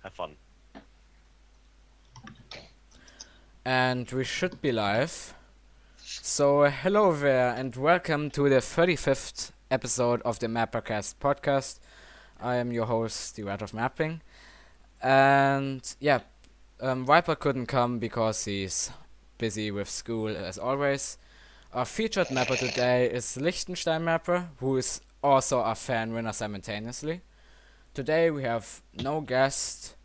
have fun. And we should be live. So, hello there, and welcome to the 35th episode of the MapperCast Podcast. I am your host, the Art of Mapping. And Viper couldn't come because he's busy with school as always. Our featured mapper today is Liechtenstein Mapper, who is also a fan winner simultaneously. Today we have no guest.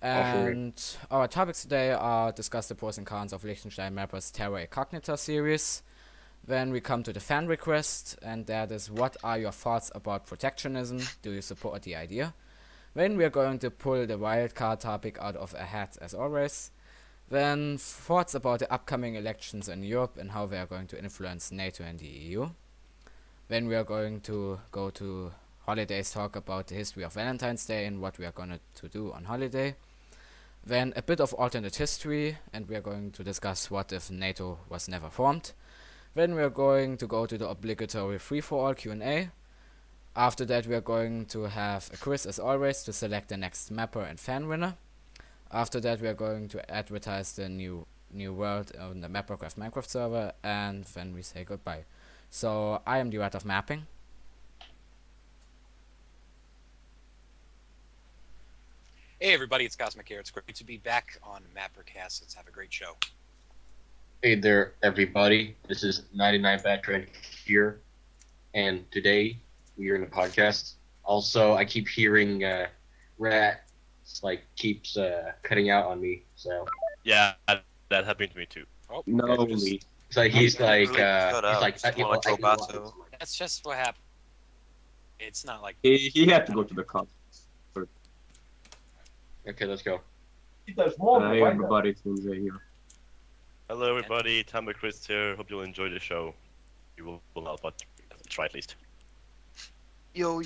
And our topics today are discuss the pros and cons of Liechtenstein Mapper's Terra Icognita series. Then we come to the fan request, and that is, what are your thoughts about protectionism? Do you support the idea? Then we are going to pull the Wildcard topic out of a hat as always. Then thoughts about the upcoming elections in Europe and how they are going to influence NATO and the EU. Then we are going to go to holidays, talk about the history of Valentine's Day and what we are going to do on holiday. Then a bit of alternate history, and we are going to discuss what if NATO was never formed. Then we are going to go to the obligatory free-for-all Q&A. After that we are going to have a quiz as always to select the next mapper and fan winner. After that we are going to advertise the new world on the MapperCraft Minecraft server, and then we say goodbye. So I am the Art of Mapping. Hey everybody, it's Cosmic here. It's great to be back on MapperCast. Let's have a great show. Hey there, everybody. This is 99 Veteran here, and today we are in the podcast. Also, I keep hearing Rat keeps cutting out on me. So Yeah, that happened to me too. Oh, no, just, so he's like Roboto. that's just what happened. It's not like He had to go to the cops. okay, let's go. Hey everybody, it's Lindsay here. Hello everybody, Tumble Chris here. Hope you'll enjoy the show. You will not, but try at least. Yo,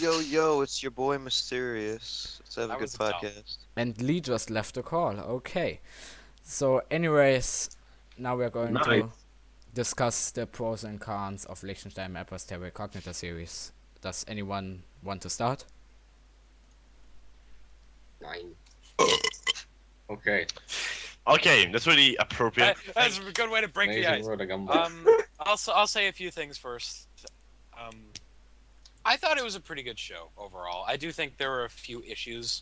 it's your boy Mysterious. Let's have a That good was a dumb. podcast. And Lee just left the call. Okay. So anyways, now we are going Nice. to discuss the pros and cons of Liechtenstein Mapper's Terra Icognita series. Does anyone want to start? 9. Okay. Okay, that's really appropriate. that's a good way to break the ice. Amazing World of Gumball. I'll say a few things first. I thought it was a pretty good show overall. I do think there were a few issues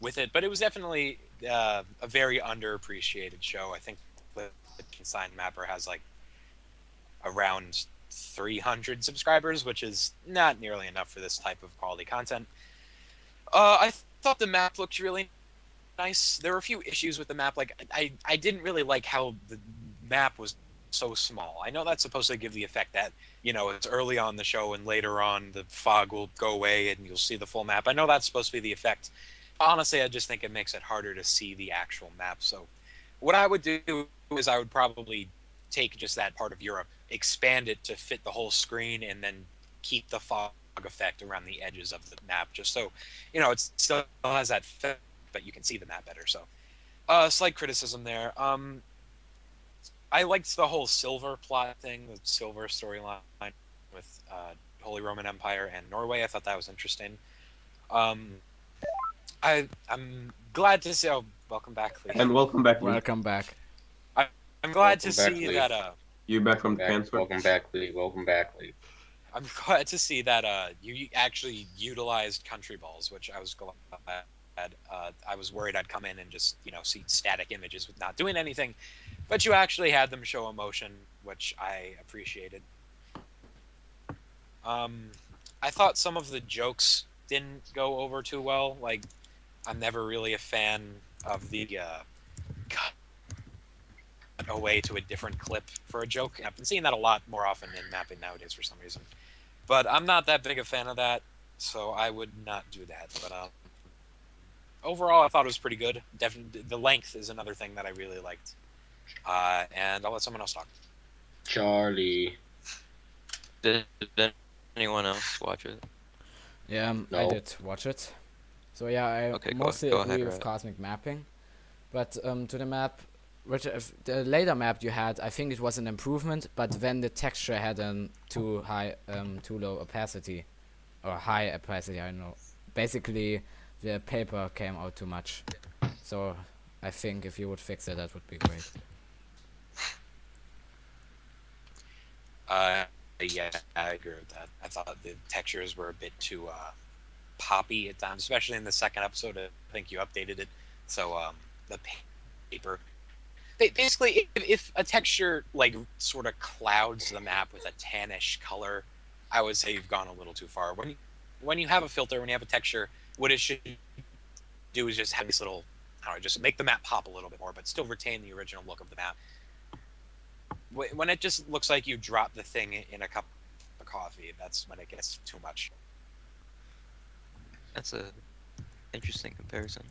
with it, but it was definitely a very underappreciated show. I think Liechtenstein Mapper has around 300 subscribers, which is not nearly enough for this type of quality content. I thought the map looked really nice. There were a few issues with the map. I didn't really like how the map was so small. I know that's supposed to give the effect that, it's early on the show and later on the fog will go away and you'll see the full map. I know that's supposed to be the effect. Honestly, I just think it makes it harder to see the actual map. So what I would do is I would probably take just that part of Europe, expand it to fit the whole screen, and then keep the fog effect around the edges of the map, just so it still has that effect, but you can see the map better. So slight criticism there. I liked the whole silver plot thing, the silver storyline with Holy Roman Empire and Norway. I thought that was interesting. I'm glad to see. Oh, welcome back, Lee. And welcome back, Lee. Welcome back. I'm glad to Welcome back, see Lee. that You back from the cancer? Welcome back, Lee. Welcome back, Lee. I'm glad to see that you actually utilized country balls, which I was glad. I was worried I'd come in and just see static images with not doing anything, but you actually had them show emotion, which I appreciated. I thought some of the jokes didn't go over too well. I'm never really a fan of the cut away to a different clip for a joke. I've been seeing that a lot more often in mapping nowadays for some reason. But I'm not that big a fan of that, so I would not do that. But overall, I thought it was pretty good. Definitely, the length is another thing that I really liked. And I'll let someone else talk. Charlie. Did anyone else watch it? Yeah, I No. did watch it. So yeah, I Okay, mostly go agree ahead, with Rat. cosmic mapping. But to the map, the later map you had, I think it was an improvement, but then the texture had too low opacity, or high opacity, I don't know. Basically, the paper came out too much. So I think if you would fix it, that would be great. Yeah, I agree with that. I thought the textures were a bit too poppy at times, especially in the second episode. I think you updated it, so the paper. Basically, if a texture like sort of clouds the map with a tannish color, I would say you've gone a little too far. When you have a filter, when you have a texture, what it should do is just have this little, I don't know, just make the map pop a little bit more, but still retain the original look of the map. When it just looks like you drop the thing in a cup of coffee, that's when it gets too much. That's a interesting comparison.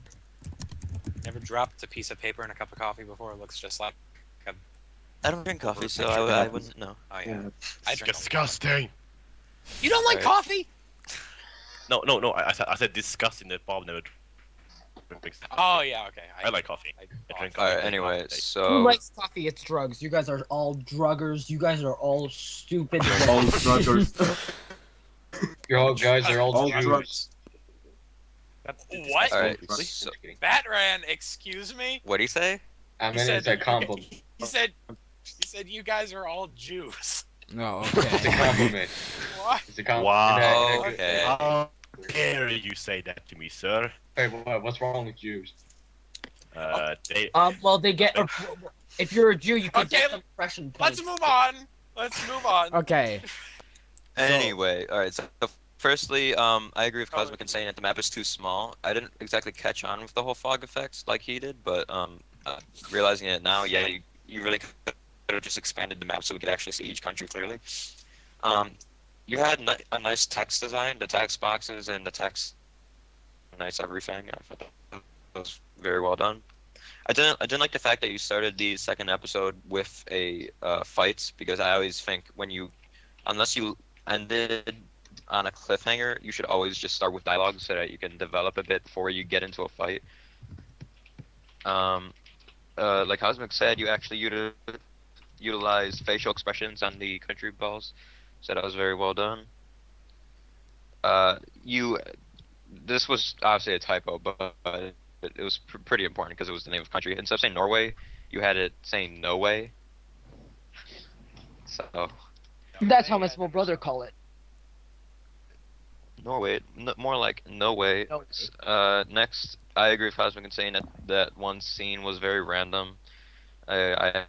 Never dropped a piece of paper in a cup of coffee before. It looks just like a... I don't drink coffee, so I wouldn't know. Oh yeah, Yeah. I It's drink. disgusting. You don't like Alright. coffee? No. I said disgusting that Bob never drinks. Oh yeah, okay. I like coffee. I drink coffee. Alright, anyway, Who so likes coffee? It's drugs. You guys are all druggers. You guys are all stupid. All druggers. Your all guys are all All Jews. drugs. What? Alright, Drugs. so Batran, excuse me. what do you say? I mean, it's a compliment. He said you guys are all Jews. No, It's a okay. compliment. What? It's a compliment. Wow. Okay. How dare you say that to me, sir? Hey, what's wrong with Jews? They. Well, they get. If you're a Jew, you can Okay, get some oppression points. Let's move on. Let's move on. Okay. Anyway, alright, so firstly, I agree with Cosmic in saying that the map is too small. I didn't exactly catch on with the whole fog effects like he did, but realizing it now, yeah, you really could have just expanded the map so we could actually see each country clearly. You had a nice text design, the text boxes and the text, nice everything. I thought that was very well done. I didn't like the fact that you started the second episode with a fight, because I always think unless you ended on a cliffhanger, you should always just start with dialogue so that you can develop a bit before you get into a fight. Like Cosmic said, you actually utilize facial expressions on the country balls, so that was very well done. This was obviously a typo, but it was pretty important because it was the name of the country. Instead of saying Norway, you had it saying No Way. So That's how my small brother call it. Norway, more like No Way. No Next, I agree with Cosmic in saying that one scene was very random. I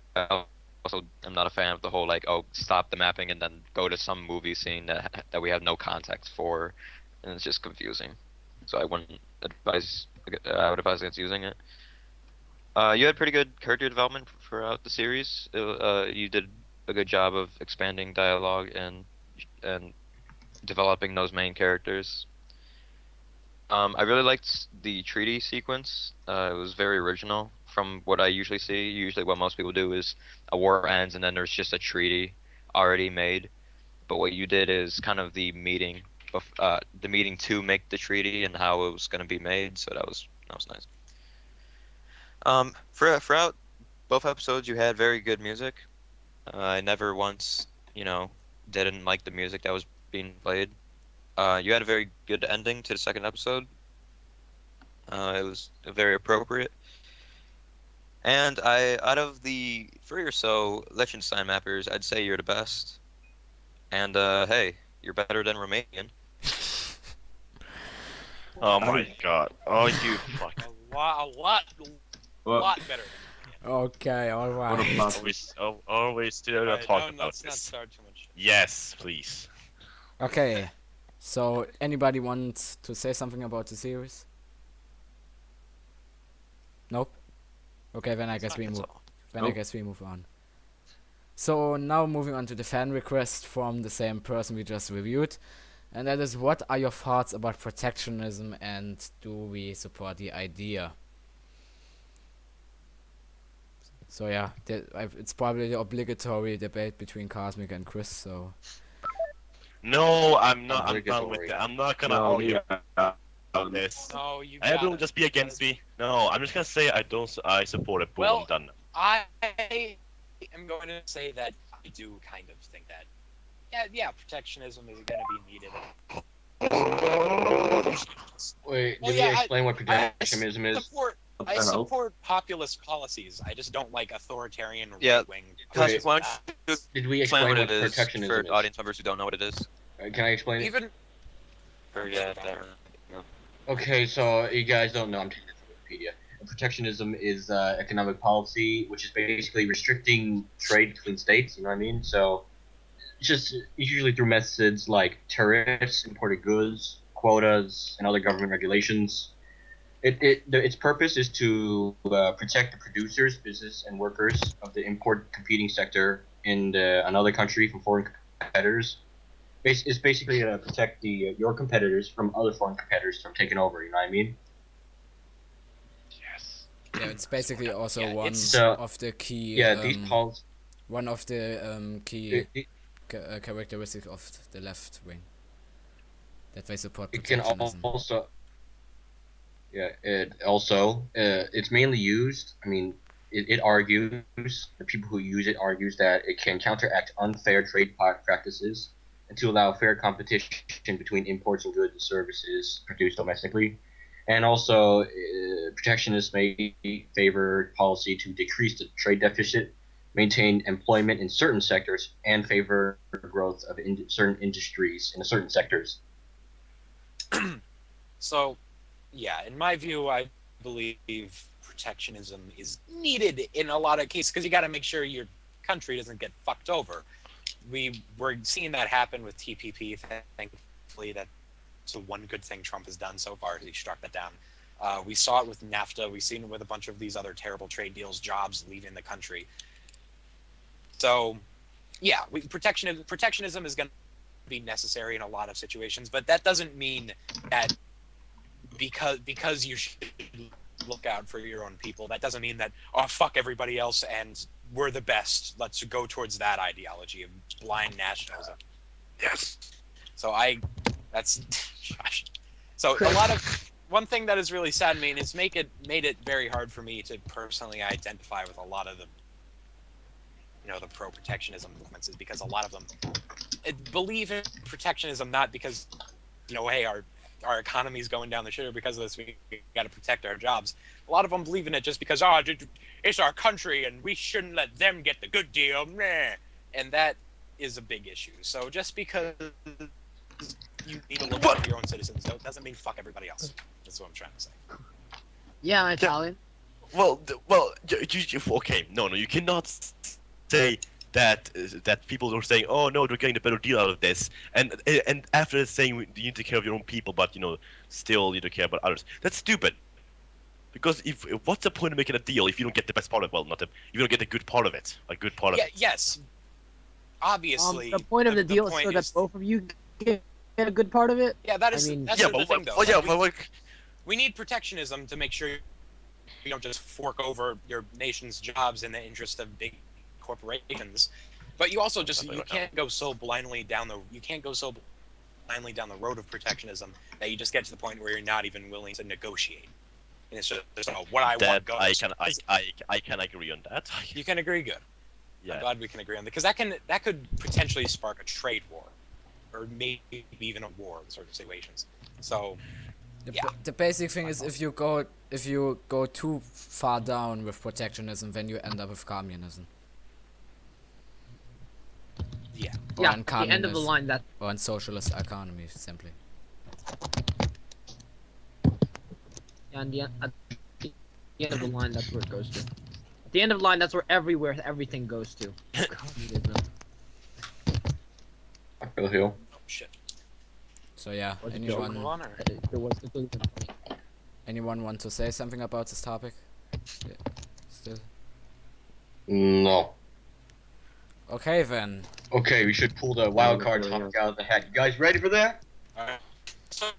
also am not a fan of the whole stop the mapping and then go to some movie scene that we have no context for, and it's just confusing. So I would advise against using it. You had pretty good character development throughout the series. You did a good job of expanding dialogue and developing those main characters. I really liked the treaty sequence. It was very original from what I usually see. Usually what most people do is a war ends and then there's just a treaty already made. But what you did is kind of the meeting to make the treaty and how it was going to be made. So that was nice. Throughout both episodes, you had very good music. I never once, didn't like the music that was being played. You had a very good ending to the second episode. It was very appropriate. And out of the 3 or so Liechtenstein mappers, I'd say you're the best. And hey, you're better than Romanian. Oh my god. Oh, you fuck. A lot What? better. Okay, What a alright. plus. Always do not Alright, talk no, about let's not this. start too much. Yes, please. Okay. So, anybody wants to say something about the series? Nope. Okay, then I guess we move. Then I Nope. guess we move on. So now moving on to the fan request from the same person we just reviewed, and that is, what are your thoughts about protectionism and do we support the idea? So yeah, it's probably the obligatory debate between Cosmic and Chris. So No, I'm not. I'm done Obligatory. with that. I'm not gonna No, argue yeah. about this. No, you Everyone got it. just be against me. No, I'm just gonna say I support it. Boom, Well- I'm done. I am going to say that I do kind of think that, yeah, protectionism is going to be needed Wait, Well, did yeah, we explain what I protectionism is? I support populist policies. I just don't like authoritarian Yeah. right-wing. Cosmic, why don't you Did we explain explain what what it is protectionism for is? audience members who don't know what it is? Can I explain it? Even Forget that. Okay, so you guys don't know. I'm taking it from Wikipedia. Protectionism is economic policy, which is basically restricting trade between states. You know what I mean? So it's just usually through methods like tariffs, imported goods, quotas, and other government regulations. Its purpose is to protect the producers, business, and workers of the import competing sector in another country from foreign competitors. It's basically to protect your competitors from other foreign competitors from taking over. You know what I mean? Yes. Yeah, it's basically also Yeah, one it's- So of the key. yeah, these policies. One of the key characteristics of the left wing. That they support It can protectionism. also, it's mainly used. I mean, it argues, the people who use it argues that it can counteract unfair trade practices and to allow fair competition between imports and goods and services produced domestically. And also, protectionists may favor policy to decrease the trade deficit, maintain employment in certain sectors, and favor growth of certain industries in certain sectors. So, yeah, in my view, I believe protectionism is needed in a lot of cases because you got to make sure your country doesn't get fucked over. We're seeing that happen with TPP. Thankfully, that's the one good thing Trump has done so far. He struck that down. We saw it with NAFTA. We've seen it with a bunch of these other terrible trade deals, jobs leaving the country. So, yeah, protectionism is going to be necessary in a lot of situations, but that doesn't mean that because you should look out for your own people, that doesn't mean that, oh, fuck everybody else and we're the best. Let's go towards that ideology of blind nationalism. Yes. So that's Josh. So one thing that has really saddened me and it's made it very hard for me to personally identify with a lot of the the pro-protectionism movements is because a lot of them believe in protectionism not because hey, our economy is going down the shitter because of this. We got to protect our jobs. A lot of them believe in it just because it's our country and we shouldn't let them get the good deal. Meh. And that is a big issue. So just because you need to look out for your own citizens doesn't mean fuck everybody else. That's what I'm trying to say. Yeah, I'm Italian. Okay, no, you cannot say that people are saying, oh no, they're getting a better deal out of this, and after saying you need to care of your own people, but still you don't care about others. That's stupid. Because if what's the point of making a deal if you don't get the best part of it? Well, you don't get a good part of it. A good part of it. Yes. Obviously. The point of the deal is so that both of you get a good part of it. Yeah, that's the thing, though. We need protectionism to make sure you don't just fork over your nation's jobs in the interest of big corporations, but you also can't go so blindly down the road of protectionism that you just get to the point where you're not even willing to negotiate. And it's just what I want goes. I can agree on that. You can agree, good. Yeah. I'm glad we can agree on that because that could potentially spark a trade war, or maybe even a war in certain situations. So. The basic thing is if you go too far down with protectionism, then you end up with communism. Yeah. Or Yeah. The end of the line or in socialist economy simply. Yeah, and at the end of the line, that's where it goes to. At the end of the line, that's where everything goes to. Communism. I feel you. Oh shit. So yeah, Was it anyone want to say something about this topic? Yeah. Still. No. Okay then. Okay, we should pull the wildcard topic out of the hat. You guys ready for that? Alright. So,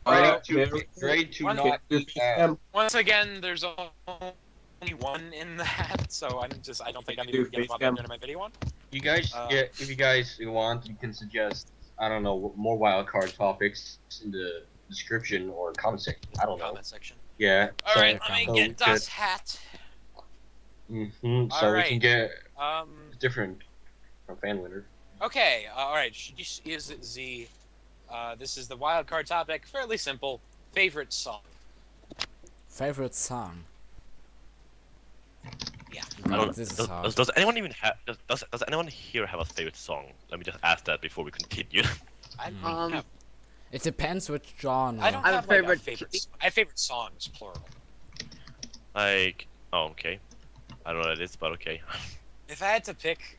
Ready to not eat ass. once again, there's only one in the hat, so I don't think I'm even gonna bother doing my video one. You guys, if you guys want, you can suggest, I don't know, more wildcard topics in the description or comment section. I don't know. Comment section. Yeah. Alright, so let me get das hat. So we can get different from fan winner. Okay, alright, is the This is the wildcard topic. Fairly simple. Favorite song. Favorite song? Yeah. I don't. This is Does, hard. does anyone even have? Does anyone here have a favorite song? Let me just ask that before we continue. I Mm. don't have, It depends which genre. I don't I have have a like, favorite- a favorite. I have favorite songs, plural. Like, oh, okay. I don't know what it is, but okay. If I had to pick,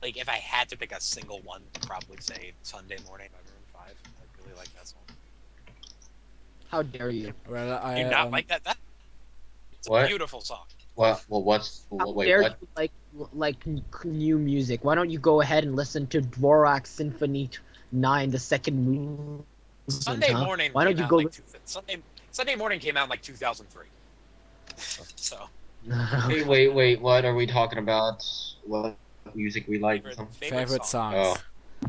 like, if I had to pick a single one, I'd probably say "Sunday Morning" by Maroon 5. I really like that song. How dare you? Well, I Do you not like that? It's a What? beautiful song. Well, How wait, dare what? you like new music? Why don't you go ahead and listen to Dvorak's Symphony 9, the second movement? Sunday huh? Morning. Why don't came you out go? Like Sunday Morning came out in like 2003. So Wait, what are we talking about? What music we like? favorite song. songs.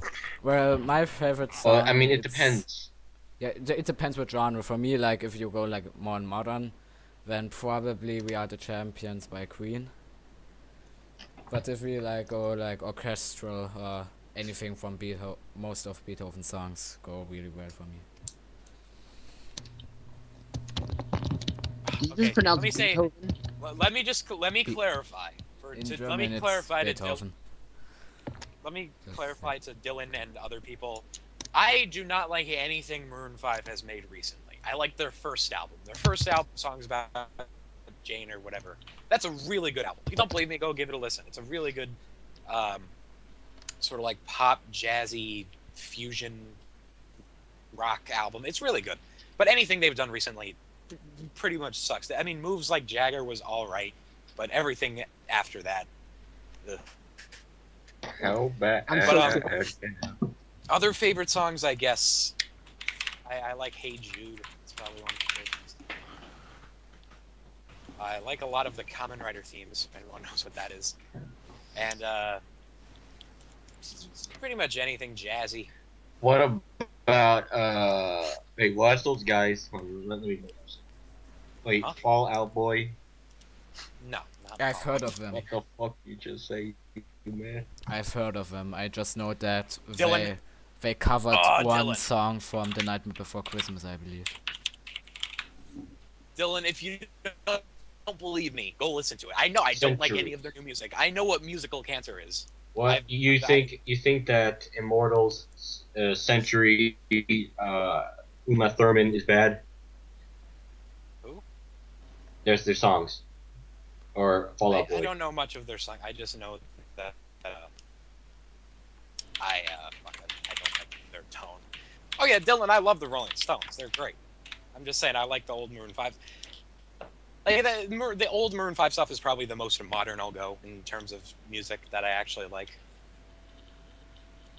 Oh, Well, my favorite song. well, I mean, it it's- depends. Yeah, it depends what genre. For me, like if you go like more modern, then probably "We Are the Champions" by Queen. But if we like go like orchestral or anything from most of Beethoven's songs go really well for me. Did you Okay, just pronounce let me say- Beethoven? Let me Be- clarify. In Let German, me it's clarify to Beethoven. Let me That's clarify to Dylan and other people. I do not like anything Maroon 5 has made recently. I like their first album. Their first album, songs about Jane or whatever. That's a really good album. If you don't believe me, go give it a listen. It's a really good, sort of like pop, jazzy, fusion rock album. It's really good. But anything they've done recently pretty much sucks. I mean, Moves Like Jagger was all right, but everything after that, ugh. How bad? I'm so Other favorite songs, I guess. I like "Hey Jude." It's probably one of my favorites. I like a lot of the Kamen Rider themes. If anyone knows what that is, and pretty much anything jazzy. What about wait, what's those guys? Hold on, let me. Wait, Huh? Fall Out Boy. No, not I've all. heard of them. What the fuck you just say, man? I've heard of them. I just know that Dylan. they covered Oh, one Dylan. song from The Nightmare Before Christmas, I believe. Dylan, if you don't believe me, go listen to it. I know I don't like Century. any of their new music. I know what musical cancer is. What I've- you I- think? You think that Immortals, Century, Uma Thurman is bad? Who? There's their songs, or Fall Out I Boy. don't know much of their song. I just know that I don't like their tone. Oh yeah, Dylan, I love the Rolling Stones. They're great. I'm just saying I like the old Maroon 5. Like the old Maroon 5 stuff is probably the most modern I'll go in terms of music that I actually like.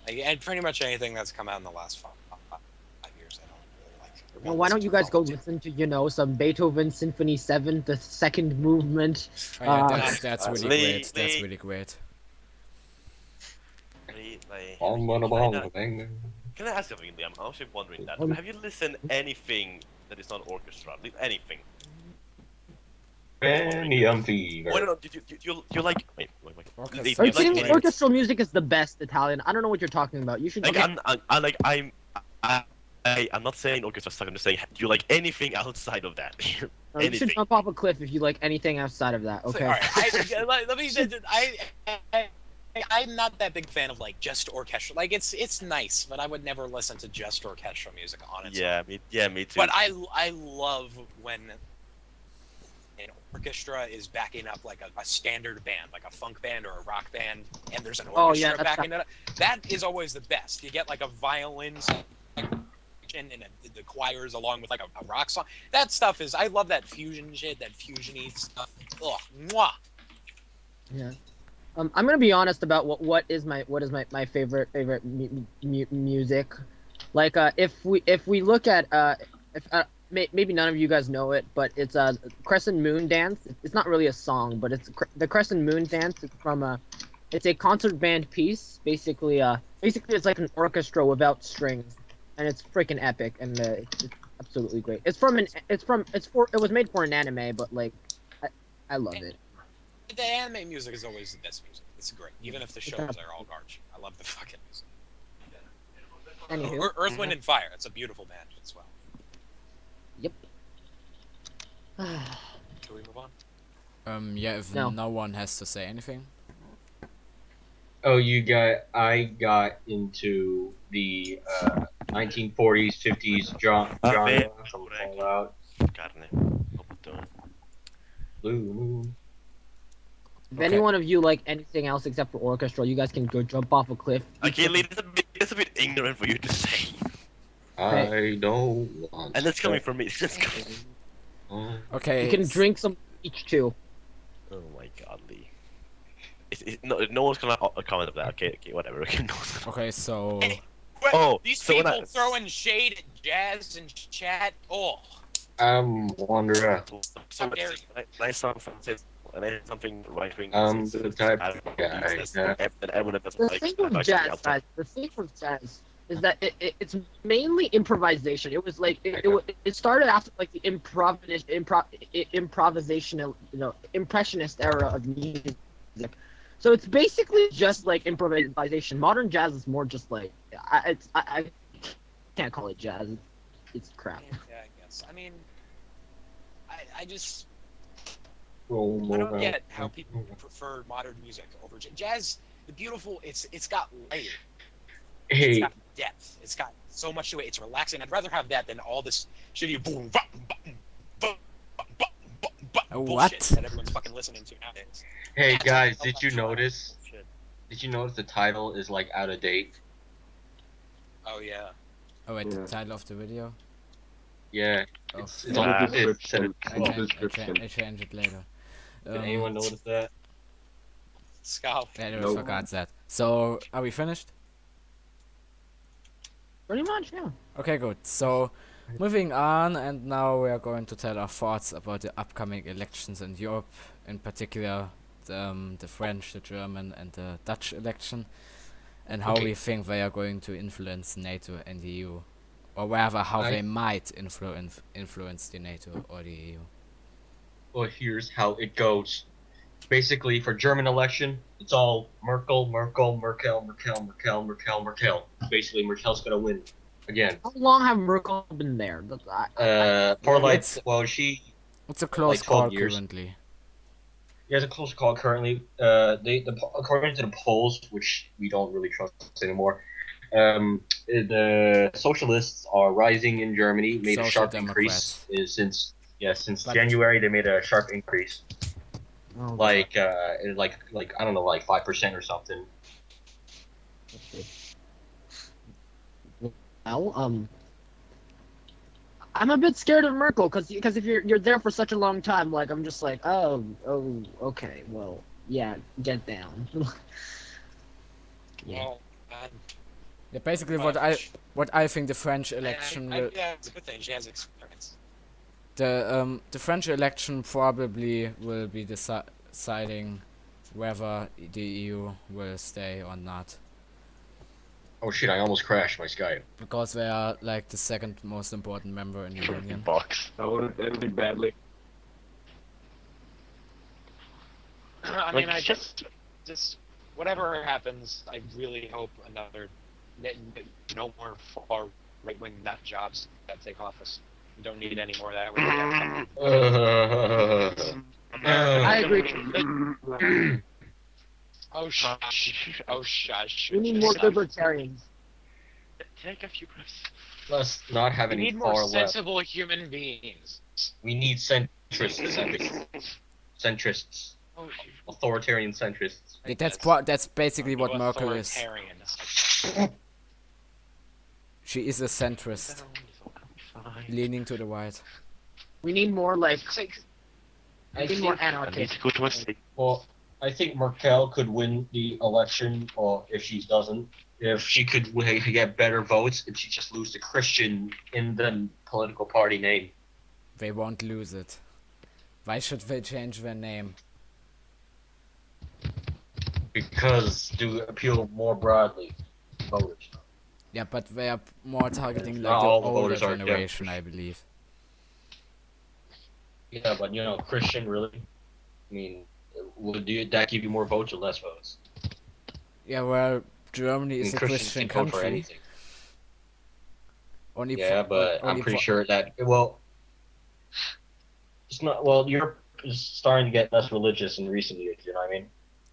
And pretty much anything that's come out in the last 5 years, I don't really like. Well, why don't you guys go listen to some Beethoven Symphony 7, the second movement? Oh, yeah, Uh, that's really Lee- great. That's Lee- really great. Can I ask something, Liam? I'm actually wondering that. Um, Have you listened anything that is not orchestra? Anything? Cranium Fever. Why don't you like? Wait. Orchestra. Lee, Are do you you like kidding me? any- Orchestral music is the best Italian. I don't know what you're talking about. You should. Like Okay. I'm not saying orchestra stuff. I'm just saying, do you like anything outside of that? You anything. should jump off a cliff if you like anything outside of that. Okay. All right, let me say that I'm not that big fan of like just orchestral. Like it's nice, but I would never listen to just orchestral music on its own. Me too. But I love when an orchestra is backing up like a standard band, like a funk band or a rock band, and there's an Oh, yeah, orchestra that's backing it up. That is always the best. You get like a violin section and the choirs along with like a rock song. That stuff is I love that fusion shit, that fusiony stuff. Ugh, mwah. Yeah. I'm gonna be honest about what is my favorite music. Like if we look at maybe none of you guys know it, but it's a Crescent Moon Dance. It's not really a song, but it's the Crescent Moon Dance. It's from it's a concert band piece. Basically it's like an orchestra without strings, and it's freaking epic, and it's absolutely great. It was made for an anime, but like I love it. The anime music is always the best music. It's great, even if the shows are all garbage. I love the fucking music. Anywho. Earth, Wind, and Fire. It's a beautiful band as well. Yep. Can we move on? Yeah, if No. no one has to say anything. Oh, I got into the 1940s, 50s genre from Fallout, Carne. Oportunno. Blue Moon. If Okay. any one of you like anything else except for orchestral, you guys can go jump off a cliff. Okay, Lee, that's a bit ignorant for you to say. I don't want. And that's coming from me. That's coming. Okay. You can drink some each too. Oh my god, Lee. No one's gonna comment on that. Okay, whatever. Okay, so Oh, These so when people I- throwing shade at Jazz and chat. Oh, I'm wondering. So How dare nice song from and then something right wing. The type of guy. And everyone that doesn't The like. thing with jazz, guys, is that it's mainly improvisation. It was like it started after like the improvisational, impressionist era of music. So it's basically just like improvisation. Modern jazz is more just like I can't call it jazz. It's crap. yeah, I guess. I mean, I just I I don't get how people prefer modern music over jazz. The beautiful, it's got layer. It's Hey, got depth. It's got so much to it. It's relaxing. I'd rather have that than all this shitty boom, bum, bum, bum, bum, bum, bum, What? bullshit that everyone's fucking listening to nowadays. hey Yeah, guys, it's did you notice? bullshit. Did you notice the title is like out of date? Oh yeah. oh wait, Yeah. the title of the video. Yeah, Oh, it's In on the the description. I In the change, description. I change it later. Did anyone notice that? Scout. I just No. forgot that. So are we finished? Pretty much, yeah. Okay, good. So, moving on, and now we are going to tell our thoughts about the upcoming elections in Europe, in particular the French, the German, and the Dutch election, and how Okay. we think they are going to influence NATO and the EU, or rather how I- they might influence the NATO or the EU. Well, here's how it goes. Basically, for German election, it's all Merkel. Basically, Merkel's gonna win again. How long have Merkel been there? For like, It's- well, she It's a close 12 call years. currently. has a close call currently. According to the polls, which we don't really trust anymore, the socialists are rising in Germany. Made a Social sharp increase since But- January. They made a sharp increase, Oh, like I don't know, like 5% or something. well, I'm a bit scared of Merkel because if you're there for such a long time, like I'm just like, oh, okay, well, yeah, get down. Yeah. Well, Yeah, basically Well, what I think the French election will yeah, it's a good thing. She has experience. the French election probably will be deciding whether the EU will stay or not, Oh shit! I almost crashed my Skype. because they are like the second most important member in the union. Box. That would have ended badly. I mean, I just whatever happens, I really hope no more far right-wing nut jobs that take office. We don't need any more of that. We have I agree. oh shush! Oh shush! We need more Stop. libertarians. Take a few breaths. Let's not have We any need more far left. sensible human beings. We need centrists, Oh, authoritarian centrists. That's basically what Merkel is. Authoritarian. She is a centrist, leaning to the right. We need more like. I We need more think, I need anarchists. to go to a sleep. well, I think Merkel could win the election, or if she doesn't, if she could get better votes, if she just lose the Christian in the political party name. They won't lose it. Why should they change their name? Because to appeal more broadly to voters. Yeah, but they are more targeting Not like the all the older voters are generation, I believe. Yeah, but Christian really. I mean, would that give you more votes or less votes? Yeah, well, Germany I mean, is a Christian Christians can vote for country. anything. Only Yeah, but I'm only pretty sure that it's not. Well, Europe is starting to get less religious in recent years. You know what I mean?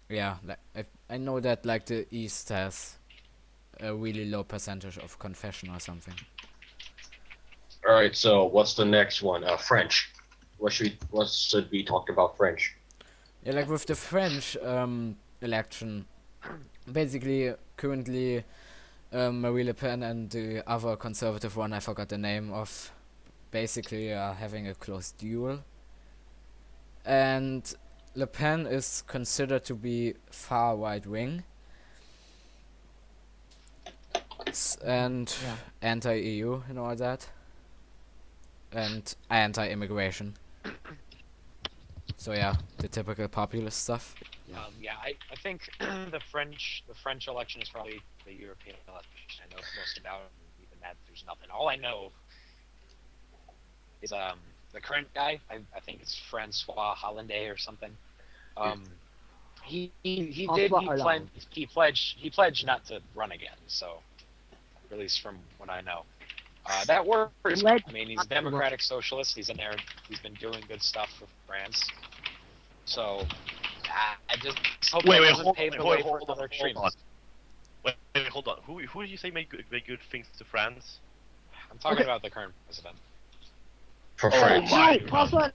Yeah, like I know that like the East has a really low percentage of confession or something. All right. So what's the next one? French. What should we talk about French? Yeah, like with the French election, basically currently Marie Le Pen and the other conservative one, I forgot the name of, basically are having a close duel. And Le Pen is considered to be far right wing and Yeah. anti-EU and all that, and anti-immigration. So yeah, the typical populist stuff. Yeah, I think the French election is probably the European election I know most about. And even that, there's nothing. All I know is the current guy. I think it's Francois Hollande or something. He pledged not to run again. So, at least from what I know, that works. I mean, he's a democratic socialist. He's in there. He's been doing good stuff for France. So, I just hope Wait, that hold doesn't pave the way for on, another hold extremist. Wait, hold on. Who did you say made good things to France? I'm talking about the current president. For Oh French. my No, God. also,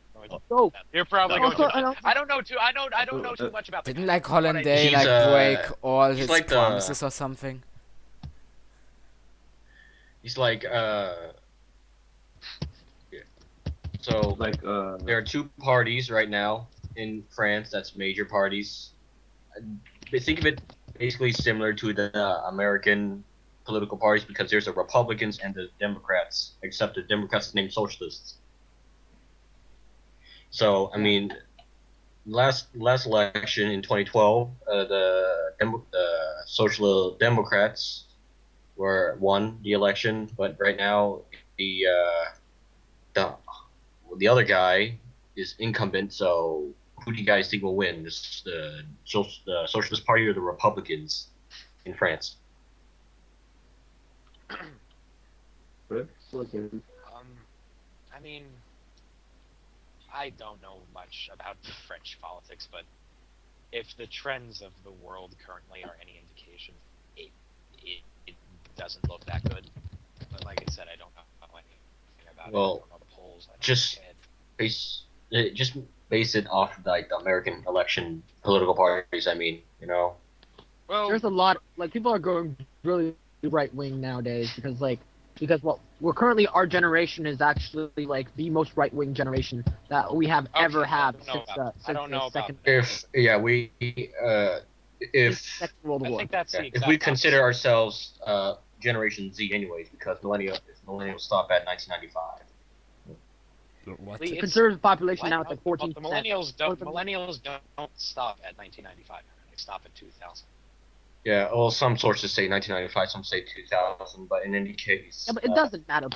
no. You're probably Also, going I to. don't- I don't know too. I don't know too much about. Didn't the like guy. What I Hollanday He's, like break all he's his like the- promises or something? He's like yeah. So Like there are two parties right now in France. That's major parties. But think of it basically similar to the American political parties because there's the Republicans and the Democrats, except the Democrats are named socialists. So I mean, last election in 2012, the Social Democrats won the election, but right now the the other guy is incumbent. So who do you guys think will win? This the Socialist Party or the Republicans in France? I mean, I don't know much about French politics, but if the trends of the world currently are any indication, it doesn't look that good. But like I said, I don't know anything about it. I don't know the polls. I don't just know just base it off like the American election political parties. I mean, you know. well, There's a lot, like, people are going really right wing nowadays because well, we're currently, our generation is actually like the most right wing generation that we have ever had I don't know the about second, that. If Second World I War. think that's the if exact we consider opposite. ourselves Generation Z anyways, because millennials stop at 1995. What? It's- Conservative population now What? it's like 14%. The millennials don't stop at 1995. They stop at 2000. Yeah, well, some sources say 1995, some say 2000, but in any case, Yeah, but it doesn't matter.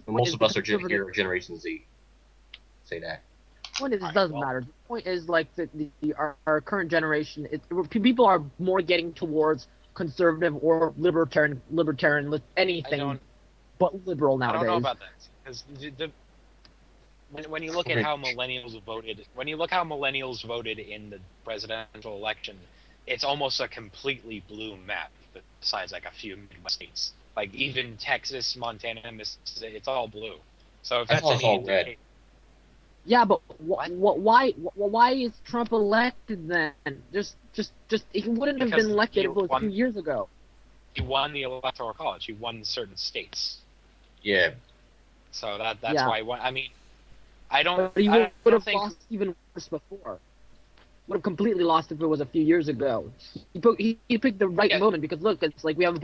most of us are conservative- Generation Z. Say that. Point is, it Alright, doesn't well- matter. The point is, like, our current generation, people are more getting towards conservative or libertarian, anything but liberal I nowadays. don't know about that because when you look at how millennials voted in the presidential election, it's almost a completely blue map. Besides like a few Midwest states, like even Texas, Montana, Mississippi, it's all blue. So if That's that's any all red. indication, Yeah, but What? why is Trump elected then? Just he wouldn't have Because been elected he if it was a won- few years ago. he won the electoral college. He won certain states. Yeah, So that's Yeah. why. I mean, I don't. But he I would don't have think. lost even worse before. Would have completely lost if it was a few years ago. He picked the right Yeah. moment because look, it's like we have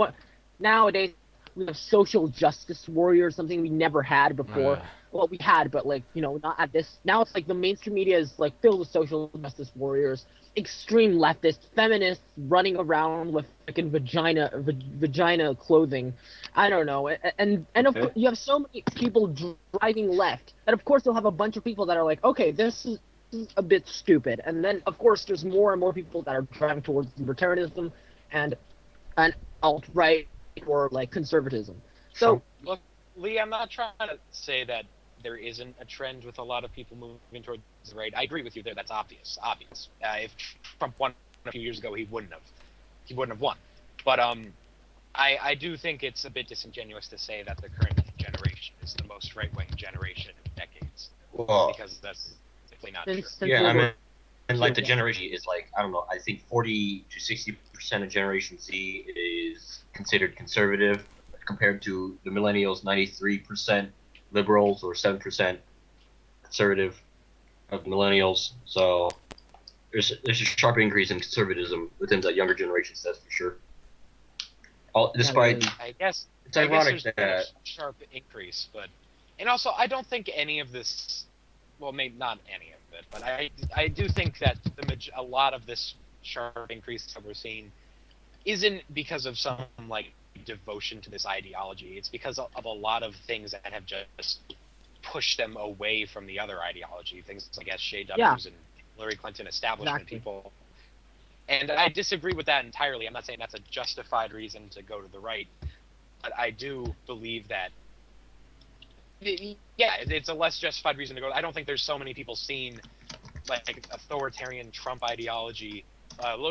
nowadays we have social justice warriors, something we never had before. Well, we had, but like, not at this. Now it's like the mainstream media is like filled with social justice warriors, extreme leftists, feminists running around with fucking vagina clothing. I don't know. And of course, you have so many people driving left, and of course you'll have a bunch of people that are like, okay, this is a bit stupid. And then of course there's more and more people that are driving towards libertarianism and alt-right or like conservatism. So Lee, I'm not trying to say that there isn't a trend with a lot of people moving towards the right. I agree with you there. That's obvious. If Trump won a few years ago, he wouldn't have won. But I do think it's a bit disingenuous to say that the current generation is the most right-wing generation in decades, Well, because that's simply not Since true. yeah, I we were- mean, and like the generation is like, I don't know, I think 40 to 60% of Generation Z is considered conservative compared to the millennials, 93% liberals or 7% conservative of millennials. So there's a sharp increase in conservatism within the younger generations, that's for sure. Despite really. I guess it's ironic there's been a that sharp increase, and also I don't think any of this, well, maybe not any of it, but I do think that a lot of this sharp increase that we're seeing isn't because of some like devotion to this ideology. It's because of a lot of things that have just pushed them away from the other ideology. Things like SJWs Yeah. and Hillary Clinton establishment Exactly. people. And I disagree with that entirely. I'm not saying that's a justified reason to go to the right, but I do believe that, yeah, it's a less justified reason to go. I don't think there's so many people seeing like authoritarian Trump ideology.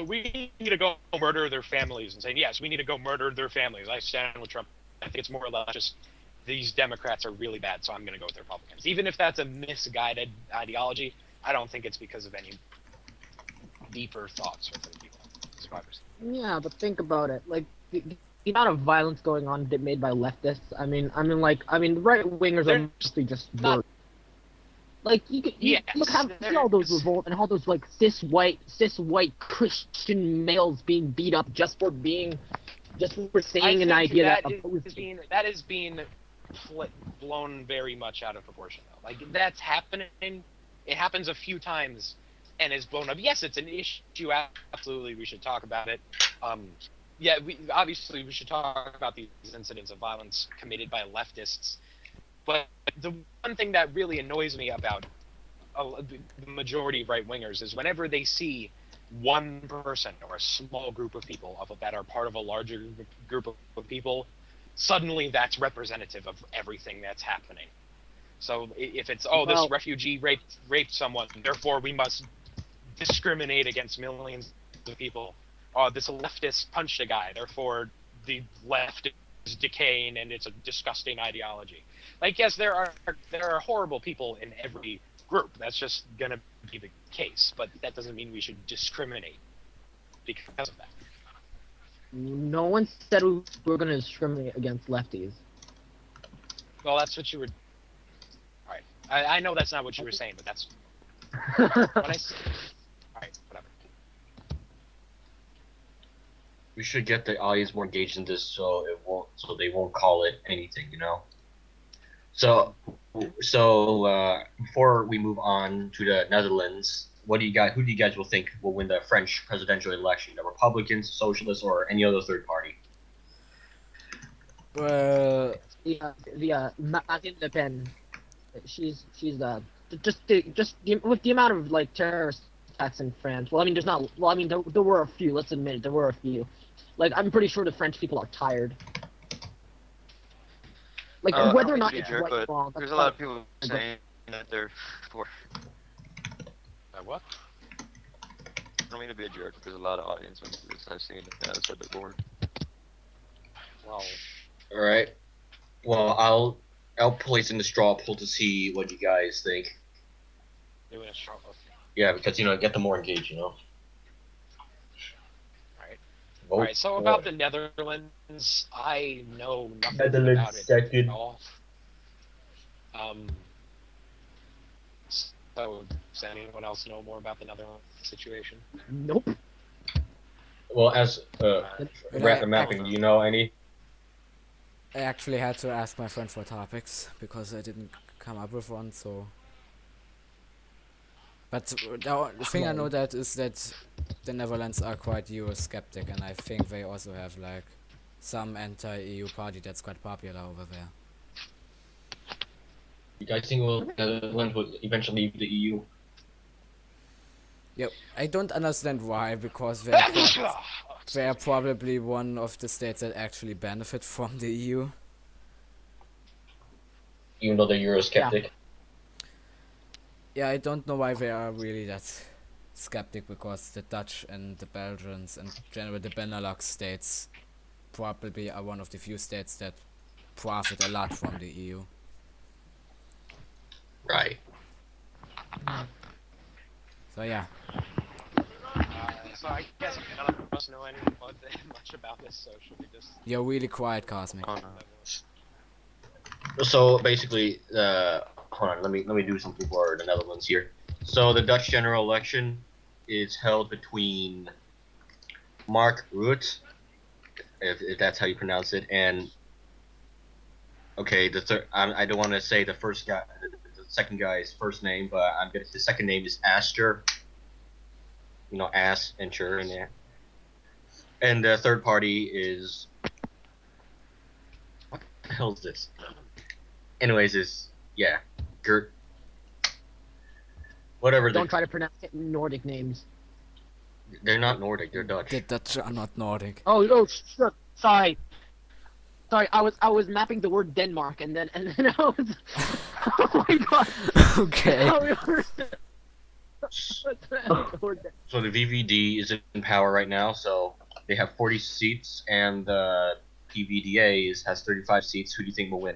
We need to go murder their families, and saying, yes, we need to go murder their families. I stand with Trump. I think it's more or less just these Democrats are really bad, so I'm going to go with the Republicans. Even if that's a misguided ideology, I don't think it's because of any deeper thoughts from people. Survivors. Yeah, but think about it. Like the amount of violence going on made by leftists. I mean, right wingers are They're mostly just not- words. Like you Yes, see all those there's- revolt and all those like cis white Christian males being beat up just for saying an idea that opposes you. that is being blown very much out of proportion, though. Like that's happening. It happens a few times and is blown up. Yes, it's an issue. Absolutely, we should talk about it. Yeah, we should talk about these incidents of violence committed by leftists. But the one thing that really annoys me about the majority of right-wingers is whenever they see one person or a small group of people that are part of a larger group of people, suddenly that's representative of everything that's happening. So if it's, this refugee raped someone, therefore we must discriminate against millions of people. This leftist punched a guy, therefore the left is decaying and it's a disgusting ideology. Like, yes, there are horrible people in every group. That's just gonna be the case, but that doesn't mean we should discriminate because of that. No one said we were going to discriminate against lefties. Well, that's what you were. All right, I know that's not what you were saying, but that's what I said. All right, whatever. we should get the audience more engaged in this so they won't call it anything, you know. So before we move on to the Netherlands, who do you guys will think will win the French presidential election? The Republicans, Socialists, or any other third party? Well, Marine Le Pen. She's with the amount of like terrorist attacks in France. Well, I mean, there were a few. Let's admit it, there were a few. Like, I'm pretty sure the French people are tired. Like, whether or not it's right or wrong. There's a lot of people saying that they're for. What? I don't mean to be a jerk. There's a lot of audience members I've seen that have said they're bored. Well, All right. Well, I'll place in the straw poll to see what you guys think. doing a strong. Yeah, because get them more engaged, you know. Alright. Vote Alright, so for- about the Netherlands, I know nothing Netherlands about it second. at all. So, does anyone else know more about the Netherlands situation? Nope. Well, as mapping, do you know any? I actually had to ask my friend for topics because I didn't come up with one, so. But the thing I know that is that the Netherlands are quite Eurosceptic, and I think they also have like some anti-EU party that's quite popular over there. You guys think Netherlands will eventually leave the EU? Yep, I don't understand why, because they are probably one of the states that actually benefit from the EU. even though they're Eurosceptic. Yeah, I don't know why they are really that skeptic, because the Dutch and the Belgians and generally the Benelux states probably are one of the few states that profit a lot from the EU. Right. So yeah, So I guess none of us know much about this, so should we just... you're really quiet, Cosmic. Oh no. So basically, hold on. Let me do something for the Netherlands here. So the Dutch general election is held between Mark Rutte, if that's how you pronounce it, and okay, I don't want to say the first guy, the second guy's first name, but the second name is Ascher. You know, ass and sure in there. And the third party is, what the hell is this? Anyways, Gert. Whatever. Don't try to pronounce it in Nordic names. They're not Nordic. They're Dutch. The Dutch are not Nordic. Oh, shit. Sorry. I was mapping the word Denmark, and then I was. Oh my god. Okay. So the VVD is in power right now. So they have 40 seats, and the PVDA has 35 seats. Who do you think will win?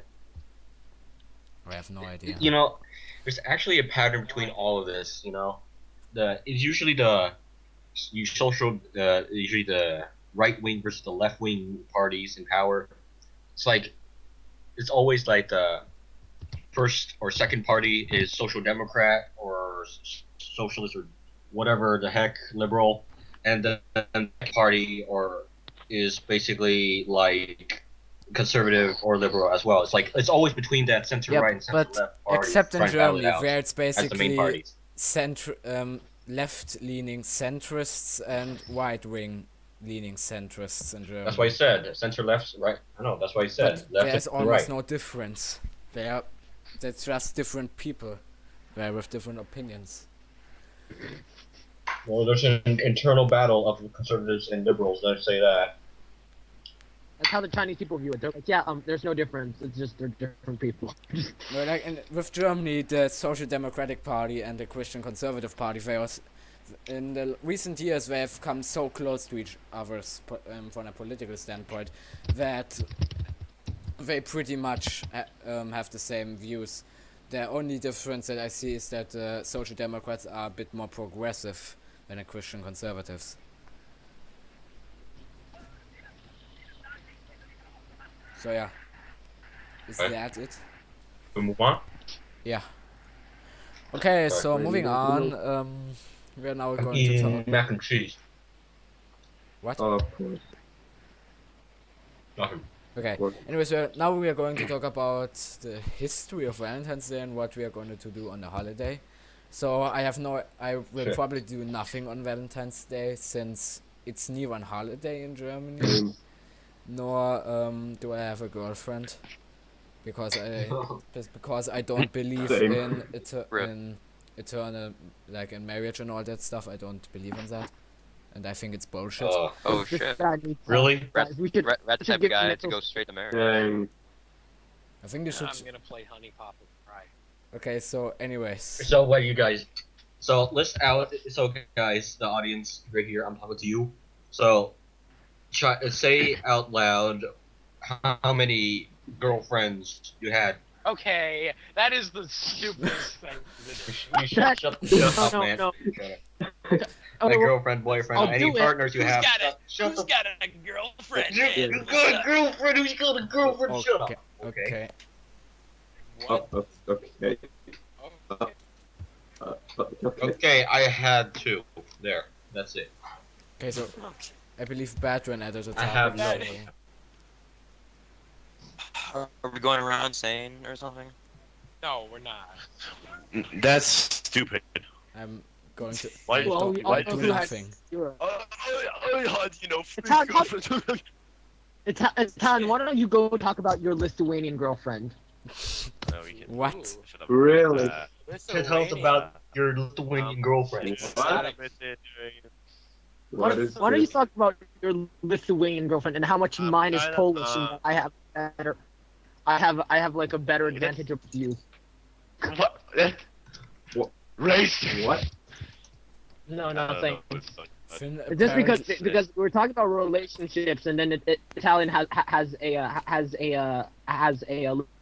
I have no idea. You know, there's actually a pattern between all of this. You know, it's usually the right wing versus the left wing parties in power. It's always like the first or second party is Social Democrat or Socialist or whatever the heck, liberal, and the party is basically like conservative or liberal as well. It's always between that center right and center left party. Except in Germany, where it's as the main basically parties. left-leaning centrists and right-wing-leaning centrists in Germany. That's why I said center left, right. I know. That's why I said But left there's and almost right. no difference. That's just different people, there with different opinions. Well, there's an internal battle of conservatives and liberals. Let's say that. That's how the Chinese people view it. They're like, yeah, there's no difference. It's just they're different people. No, with Germany, the Social Democratic Party and the Christian Conservative Party, in the recent years, they have come so close to each other from a political standpoint that they pretty much have the same views. The only difference that I see is that Social Democrats are a bit more progressive than the Christian Conservatives. So yeah, is that it? We move on. Yeah. Okay, so moving on, we are now going to talk. Mac and cheese. What? Oh, of course. Nothing. Okay. Anyways, now we are going to talk about the history of Valentine's Day and what we are going to do on the holiday. So I will probably do nothing on Valentine's Day since it's neither a holiday in Germany, nor do I have a girlfriend, because I don't believe in eternal, like in marriage and all that stuff. I don't believe in that, and I think it's bullshit. Oh shit. Really? Red type of guy to go straight to marriage. Dang. I think you should. I'm gonna play Honey Pop and cry. Okay, so anyways. So what you guys? So list out. So guys, the audience right here, I'm talking to you. So say out loud how many girlfriends you had. Okay, that is the stupidest thing. You shut up, man. No. A girlfriend, boyfriend, any partners you have. Who's got a girlfriend? Who's got a girlfriend? Who's got a girlfriend? Shut up. Okay. What? Okay. Okay, I had two. There. That's it. Okay, so I believe Batran added a I have topic. no. Are we going around saying or something? No, we're not. That's stupid. I'm going to. Why- Well, we why also do had- nothing? I had, It's Tan, why don't you go talk about your Lithuanian girlfriend? No, we can. What? Shut up. Really? Tell us about your Lithuanian girlfriend. What? What is Why don't you this? talk about your Lithuanian girlfriend and how much mine is kinda, Polish and I have better? I have like a better advantage of you. What? Race? What? No, nothing. Finn Just because apparently- we're talking about relationships, and then Italian has a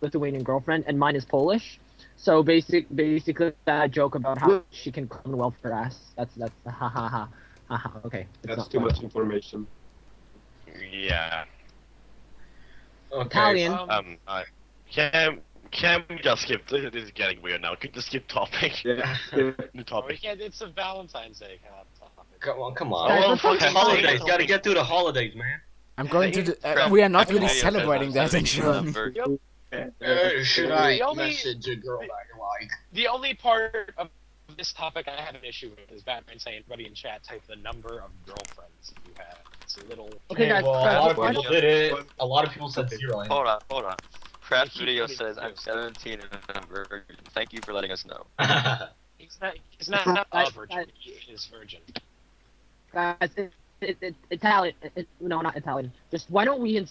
Lithuanian girlfriend, and mine is Polish. So basically that joke about how she can Commonwealth her ass. That's ha ha ha ha ha. Okay. it's That's not too funny. much information. Yeah. Okay. Italian. Can we just skip? This is getting weird now. Could you skip topic? Yeah. New Oh, we topic. can't. It's a Valentine's Day kind of topic. Come Oh, on. well, Guys, fucking Holidays. Gotta get through the holidays, man. I'm going to. Crap. We are not really Icognita says celebrating I'm that 17 actually. November. Should The I only- message a girl that I like? The only part of this topic I have an issue with is Batman saying, "Everybody in chat, type the number of girlfriends you have." It's a little. Okay, guys. Well, a lot of why people don't- did it. A lot of people said 0. Hold on. Craft Video says I'm 17 November. Thank you for letting us know. He's not a Guys, virgin. He is virgin. Guys, Italian. No, not Italian. Just why don't we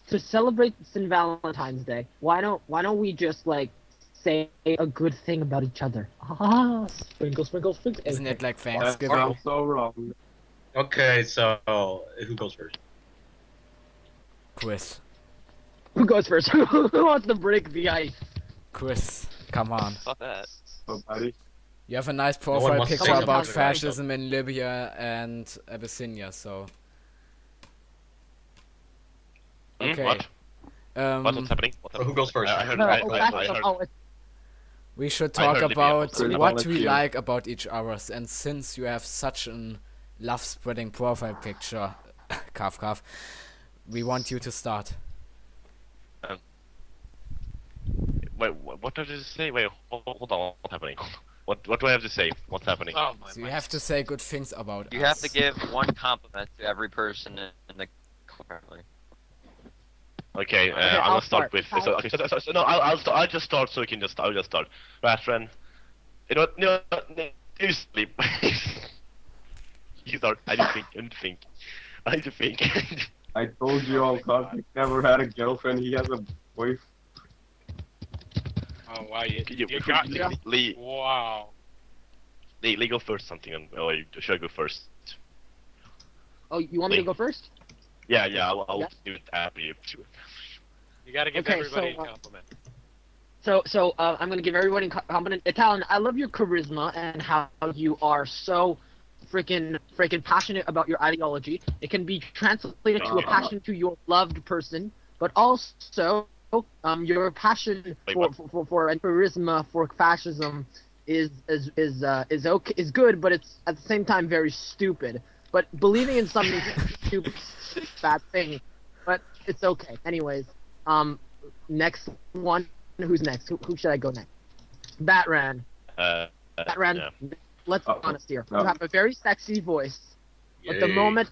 to celebrate St. Valentine's Day? Why don't we just like say a good thing about each other? Ah, sprinkle, sprinkle, sprinkle. Isn't it like That's Thanksgiving? also wrong. Okay, so who goes first? Quiz. Who goes first? Who wants to break the ice? Quiz. Come on. Fuck that. Somebody. You have a nice one profile wants to picture say about something. fascism in Libya and Abyssinia, so. Okay. What? What's happening? So who goes first? I heard. No, I fascism. heard. Oh, it's We should I talk heard Libya about was really what we volunteer. like about each others, and since you have such an love-spreading profile picture, cough, we want you to start. Wait, what did it say? Wait, hold on. What's happening? What do I have to say? What's happening? Oh my. So you have to say good things about You us. have to give one compliment to every person in the apparently. Okay, I'll I'll start start. with. So no, I'll just start. So you can I'll just start. Ratran, you know what? No, you sleep. You start. I need to think. I told you all, Cosmic never had a girlfriend. He has a boyfriend. Oh wow, you You got Lee, Wow. Lee, go first. Something, or should I go first? Oh, you want me to go first? Yeah, I'll Yeah. do it after you. You gotta give Okay, everybody so, a compliment. So I'm gonna give everybody a compliment. Italian, I love your charisma and how you are so freaking passionate about your ideology. It can be translated to a passion to your loved person, but also your passion Wait, for and charisma for fascism is okay, is good, but it's at the same time very stupid. But believing in something stupid is a bad thing, but it's okay. Anyways, next one. Who's next? Who should I go next? Batran. Batran. Yeah. Let's be Uh-oh. honest here. No. You have a very sexy voice. But the Yay. moment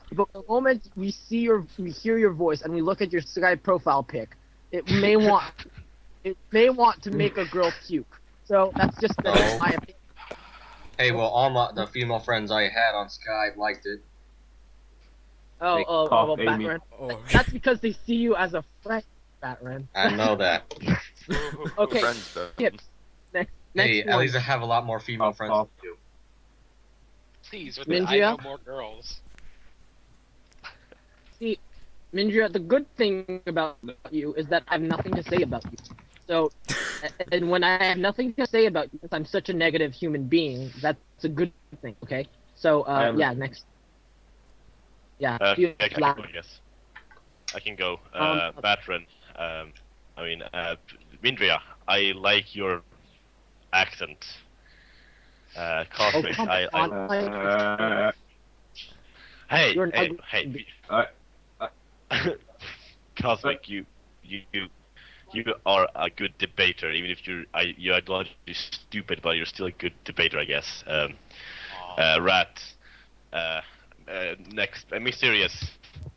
we hear your voice and we look at your Skype profile pic, it may want to make a girl puke. So that's just Oh. my opinion. Hey, well, all the female friends I had on Skype liked it. Oh, Cough, Amy. Batran. Oh. That's because they see you as a friend, Batran. I know that. Okay, Friends though. Tips. Next Hey, at one. least I have a lot more female Cough, friends cough. than you. Please, with the I Ninja? know more girls. Mindria, the good thing about you is that I have nothing to say about you. So, and when I have nothing to say about you, because I'm such a negative human being, that's a good thing, okay? So, yeah, next. Yeah, you I can go, I guess. I can go. Batran. Mindria, I like your accent. Cosmic, come I on. hey, You're an hey, ugly- Cosmic, you are a good debater, even if your ideology is stupid, but you're still a good debater, I guess. Rat. Next, Mysterious.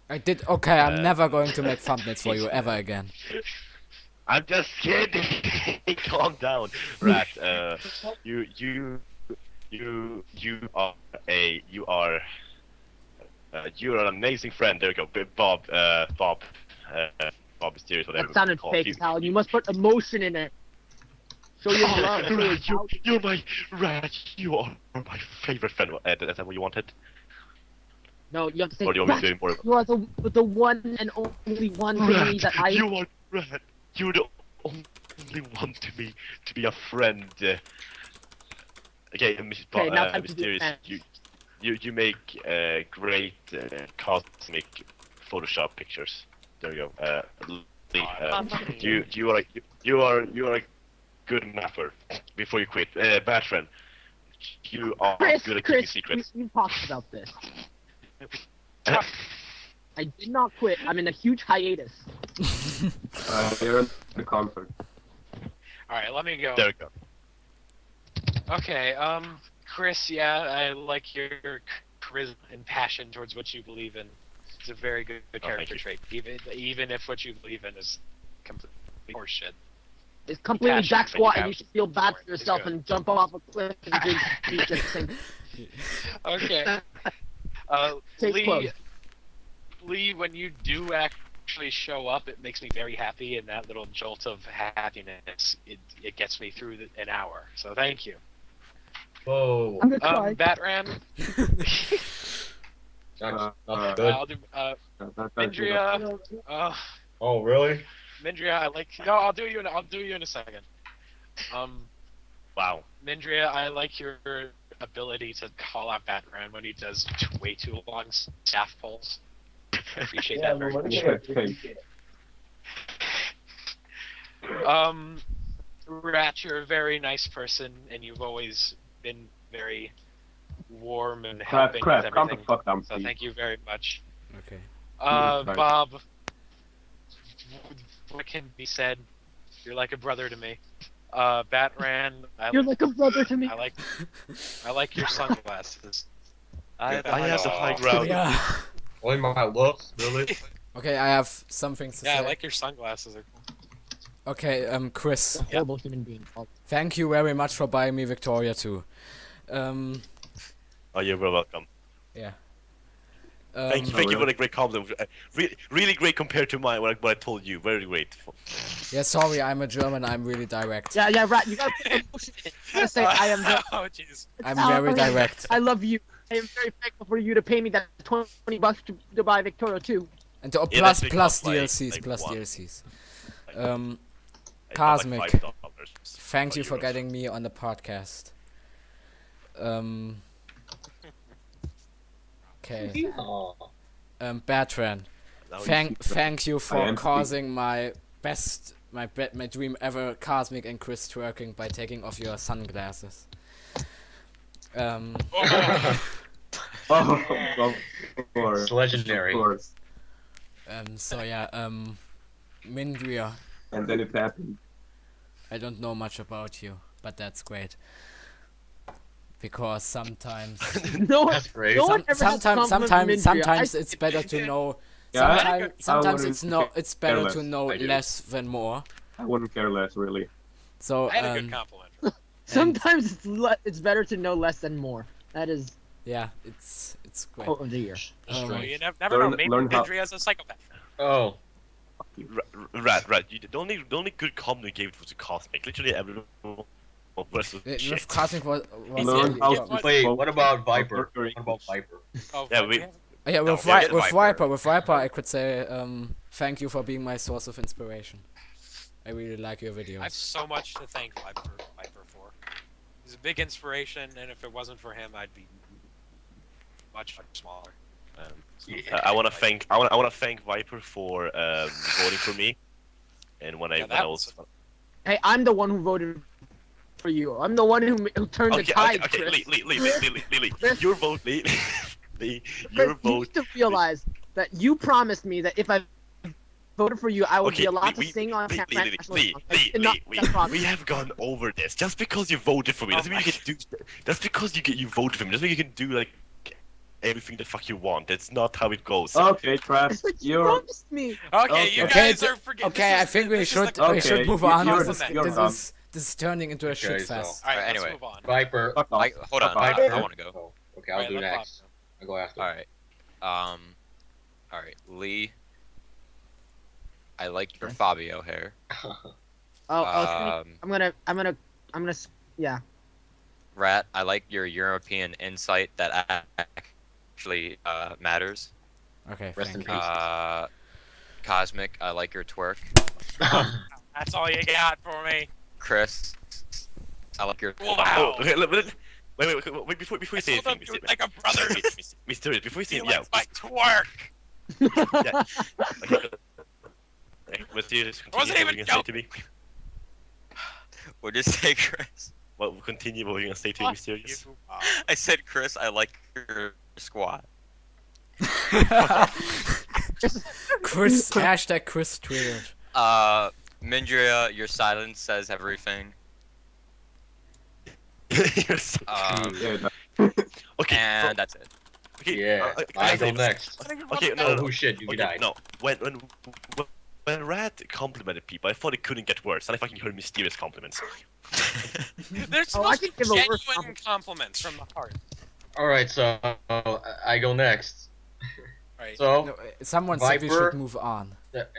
I did. Okay, I'm never going to make thumbnails for you ever again. I'm just kidding. Calm down, Rat. You are an amazing friend. There we go, Bob. Bob Mysterious, whatever. That sounded call fake, you. Hal. You must put emotion in it. Show your love. Show your Rat, you're my rat. You are my favorite friend. Is that what you wanted? No, you have to say, Or do you want me Rat, to do more? you are the one and only one to me Rat, that I... you are rat. You're the only one to me to be a friend. Okay, Okay, now time to do Mysterious. that. You make great cosmic Photoshop pictures. There you go. Lee, you are a good mapper. Before you quit, Batman, you are good at keeping secrets. You talked about this. I did not quit. I'm in a huge hiatus. You're in the concert. Alright, let me go. There we go. Okay, Chris, yeah, I like your charisma and passion towards what you believe in. It's a very good character trait, even if what you believe in is completely horseshit. It's completely Passion, jack squat, but and you should feel bad for it's yourself good. and jump off a cliff and drink peach at the same. Okay. Take clothes. Lee, when you do actually show up, it makes me very happy, and that little jolt of happiness, it gets me through an hour. So thank you. Whoa. I'm gonna cry. Batran, That's Uh, not good. I'll do, That's Mindria, Oh, really? Mindria, I'll do you in a second. Wow. Mindria, I like your ability to call out Batran when he does way too long staff pulls. I appreciate that very much. Rat, you're a very nice person, and you've always been very warm and helping with Calm the everything. fuck down, So please. thank you very much. Okay. Right. Bob, what can be said? You're like a brother to me. Batran, You're like a brother to me. I like your sunglasses. I I have the high ground. Yeah. Only my looks, really? Okay, I have some things to Yeah, say. I like your sunglasses. Okay, Chris, A horrible human being. thank you very much for buying me Victoria too. Oh, you're very welcome. Yeah. Thank you for the great compliment. Really great compared to what I told you. Very great. Yeah, sorry, I'm a German. I'm really direct. Yeah, Rat, you gotta put emotion in it. You gotta say, I am the... Oh, jeez. I'm very direct. I love you. I am very thankful for you to pay me that $20 to buy Victoria too. And Yeah, plus that's plus because, DLCs, like plus one. DLCs. I got Cosmic, like $5 thank you for euros. getting me on the podcast. Okay. Oh. Bertrand, Now thank you I for am causing my dream ever, Cosmic and Chris twerking by taking off your sunglasses. Oh, of course. It's legendary. Of course. So yeah, Mindria, And then it happened. I don't know much about you, but that's great. Because sometimes, No one, That's great. no one ever has sometimes Mindria. it's better to know. Yeah, Sometimes I it's wouldn't it's care better less. to know I do. less than more. I wouldn't care less, really. So I had a good compliment. Sometimes it's better to know less than more. That is yeah, it's great. quote of the year. You never know. Maybe learn how- Mindria's a psychopath. Oh. Right. The only good compliment you gave was to Cosmic. Literally everyone was shit. With Cosmic was Learn how yeah, to wait, spoke What about Viper? proper What about English. Viper? Oh, Yeah, fuck, we- have- yeah, No, with, yeah, with Viper, I could say thank you for being my source of inspiration. I really like your I have videos. so much to thank Viper for. He's a big inspiration, and if it wasn't for him, I'd be much smaller. I want to thank Viper for voting for me, and when I was Hey, I'm the one who voted for you. I'm the one who turned the tide, Chris. Lee, Chris. your vote, Lee, Chris, your you vote. need to realize that you promised me that if I voted for you, I would Okay, be allowed to Lee, sing on camera. we have gone over this. Just because you voted for me doesn't mean you can do. Just because you voted for me doesn't mean you can do like everything the fuck you want. That's not how it goes. Okay, Trash, You you're... promised me. Okay, you Okay, guys are forgetting. Okay, I think we should move you- on. you're- This you're done. is turning into a Okay, shit so- fest. All right, Alright, let's anyway. move on. Viper. Fuck off. Hold on, Viper. I want to go. Oh, okay, I'll Alright, do let next. I'll go after. Alright. Alright, Lee. I like your Fabio hair. Yeah. Rat, I like your European insight that actually matters. Okay, Rest thank in you. peace. Cosmic, I like your twerk. That's all you got for me. Chris, I like your. Wow. Oh, okay, wait, before you say Hold anything, up to it like a brother. Mysterious, before you say He yeah, likes my twerk. yeah. Okay, Mysterious, continue Wasn't what even you're gonna say to me. What'd you say, Chris? Well, continue what you're gonna say to me, Mysterious. I said, Chris, I like your squat. Chris, hashtag Chris tweeted. Mindria, your silence says everything. You're so- Okay, And that's it. okay, Yeah, I I go next. Okay, Oh, no, who shit? You okay, died. no. When Rat complimented people, I thought it couldn't get worse, and I fucking heard Mysterious compliments. They're I supposed could to give be a worse genuine compliments from the heart. All right, so I go next. Right. So, No, someone said we Viper. should move on.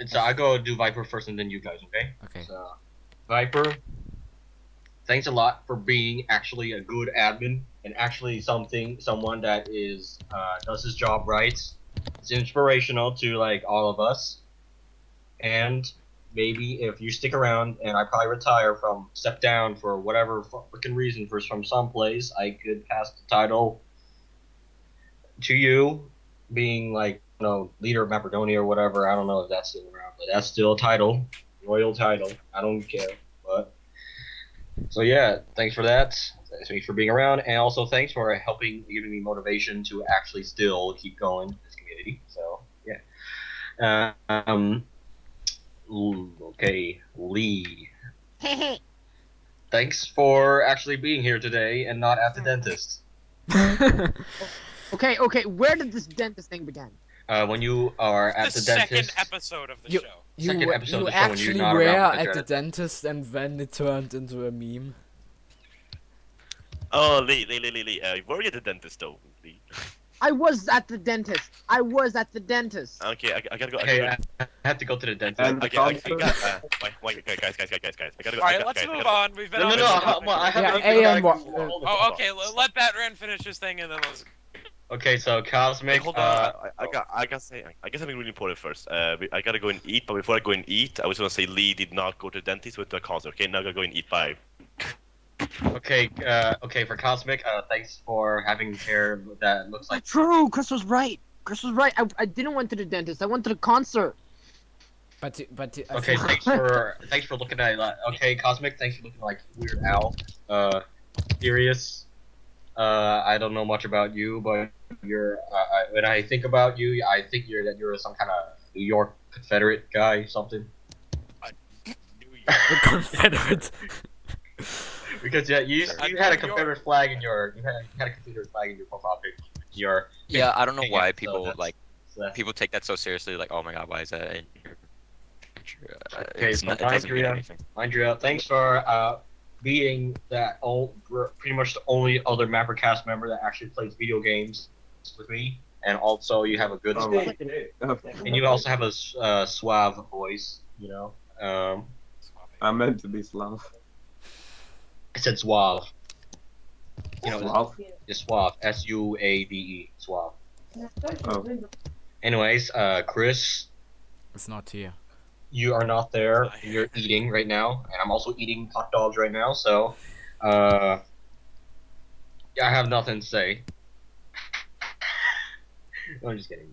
so I go do Viper first, and then you guys, okay? Okay. So, Viper, thanks a lot for being actually a good admin and actually someone that is does his job right. It's inspirational to like all of us. And maybe if you stick around and I probably retire step down for whatever freaking reason from some place, I could pass the title to you, being like, leader of Macedonia or whatever. I don't know if that's still around, but that's still a title, royal title. I don't care, but so yeah, thanks for that. Thanks for being around, and also thanks for giving me motivation to actually still keep going in this community. So yeah. Okay, Lee. Thanks for actually being here today and not at the dentist. Okay. Where did this dentist thing begin? When you are at the second dentist. episode of the You- show. Second episode You of the show when you're actually not were around at the because dentist and then it turned into a meme. Oh, Lee, were you at the dentist though, Lee? I was at the dentist. Okay, I gotta go. Okay, I have to go to the dentist. And Okay, the guys. All right, let's move on. We've been No, on no, this no. topic. I have Yeah, to AM go. Oh, okay. Let Batran finish his thing and then let's. Okay, so Wait, Cosmic. hold on. I gotta say something really important first. I gotta go and eat, but before I go and eat, I was gonna say Lee did not go to the dentist, went to a concert. Okay, now I gotta go and eat. Bye. Okay, for Cosmic, thanks for having hair that looks like. True. Chris was right. I didn't went to the dentist. I went to the concert. But I Okay, think- thanks for looking at. Okay, Cosmic, thanks for looking like Weird Al. Serious. I don't know much about you, but when I think about you, I think you're some kind of New York Confederate guy, something. the Confederate. Because you had a Confederate flag in your profile picture. Yeah, I don't know Yeah, why so people that's- people take that so seriously. Like, oh my god, why is that in your picture? Okay, so It doesn't mean Andrea. anything. Andrea, thanks for being pretty much the only other MapperCast member that actually plays video games with me, and also you have a good and you also have a suave voice. I'm meant to be Slav. I said suave. Slav? It's suave. SUAVE. Suave. Oh. Anyways, Chris, It's not here. you are not there. You're eating right now, and I'm also eating hot dogs right now. So, yeah, I have nothing to say. I'm just kidding.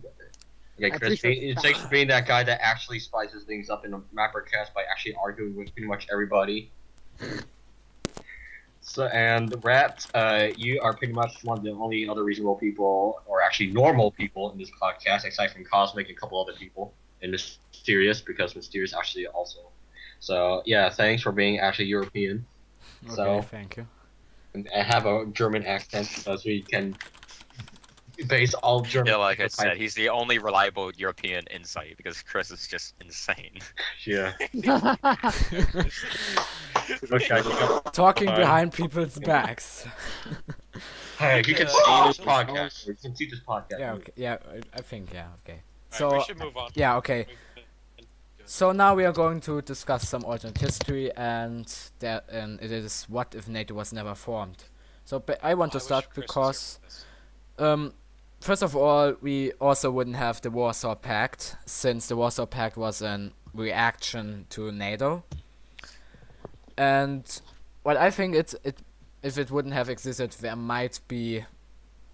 Okay, I Chris, appreciate thanks for being that guy that actually spices things up in a MapperCast by actually arguing with pretty much everybody. So, and Rat, you are pretty much one of the only other reasonable people, or actually normal people in this podcast, aside from Cosmic and a couple other people, and Mysterious, because Mysterious actually also. So, yeah, thanks for being actually European. Okay, So- thank you. And have a German accent, so we can base all German. Yeah, like I said, he's the only reliable European insight because Chris is just insane. Yeah. Okay. Talking Fine. behind people's backs. Hey, you can Yeah. see this podcast. You can see this podcast. Yeah, okay. Yeah, I think, yeah, okay. All right, we So, should move on. yeah, okay. So now we are going to discuss some alternate history, and it is what if NATO was never formed. So I want to start because, first of all, we also wouldn't have the Warsaw Pact, since the Warsaw Pact was an reaction to NATO. And what I think if it wouldn't have existed, there might be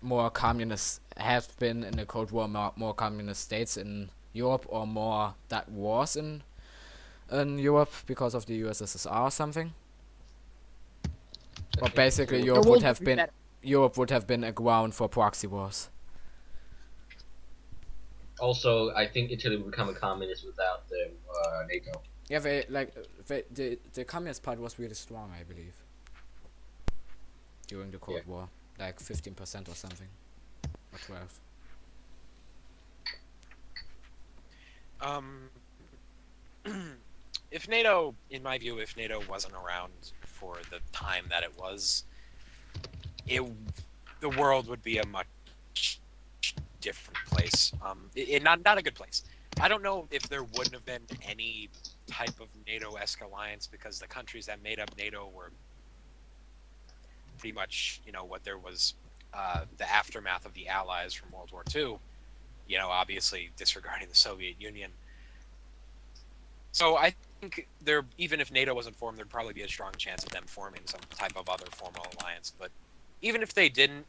more communists, have been in the Cold War more communist states in Europe, or more that wars in Europe because of the USSR or something. Or basically Europe would have been a ground for proxy wars. Also, I think Italy would become a communist without the NATO. Yeah, the communist part was really strong, I believe, during the Cold War, like 15% or something, or 12. If NATO, in my view, if NATO wasn't around for the time that it was, the world would be a much different place. Not a good place. I don't know if there wouldn't have been any type of NATO-esque alliance, because the countries that made up NATO were pretty much, what there was, the aftermath of the Allies from World War II. Obviously disregarding the Soviet Union. So I think even if NATO wasn't formed, there'd probably be a strong chance of them forming some type of other formal alliance. But even if they didn't,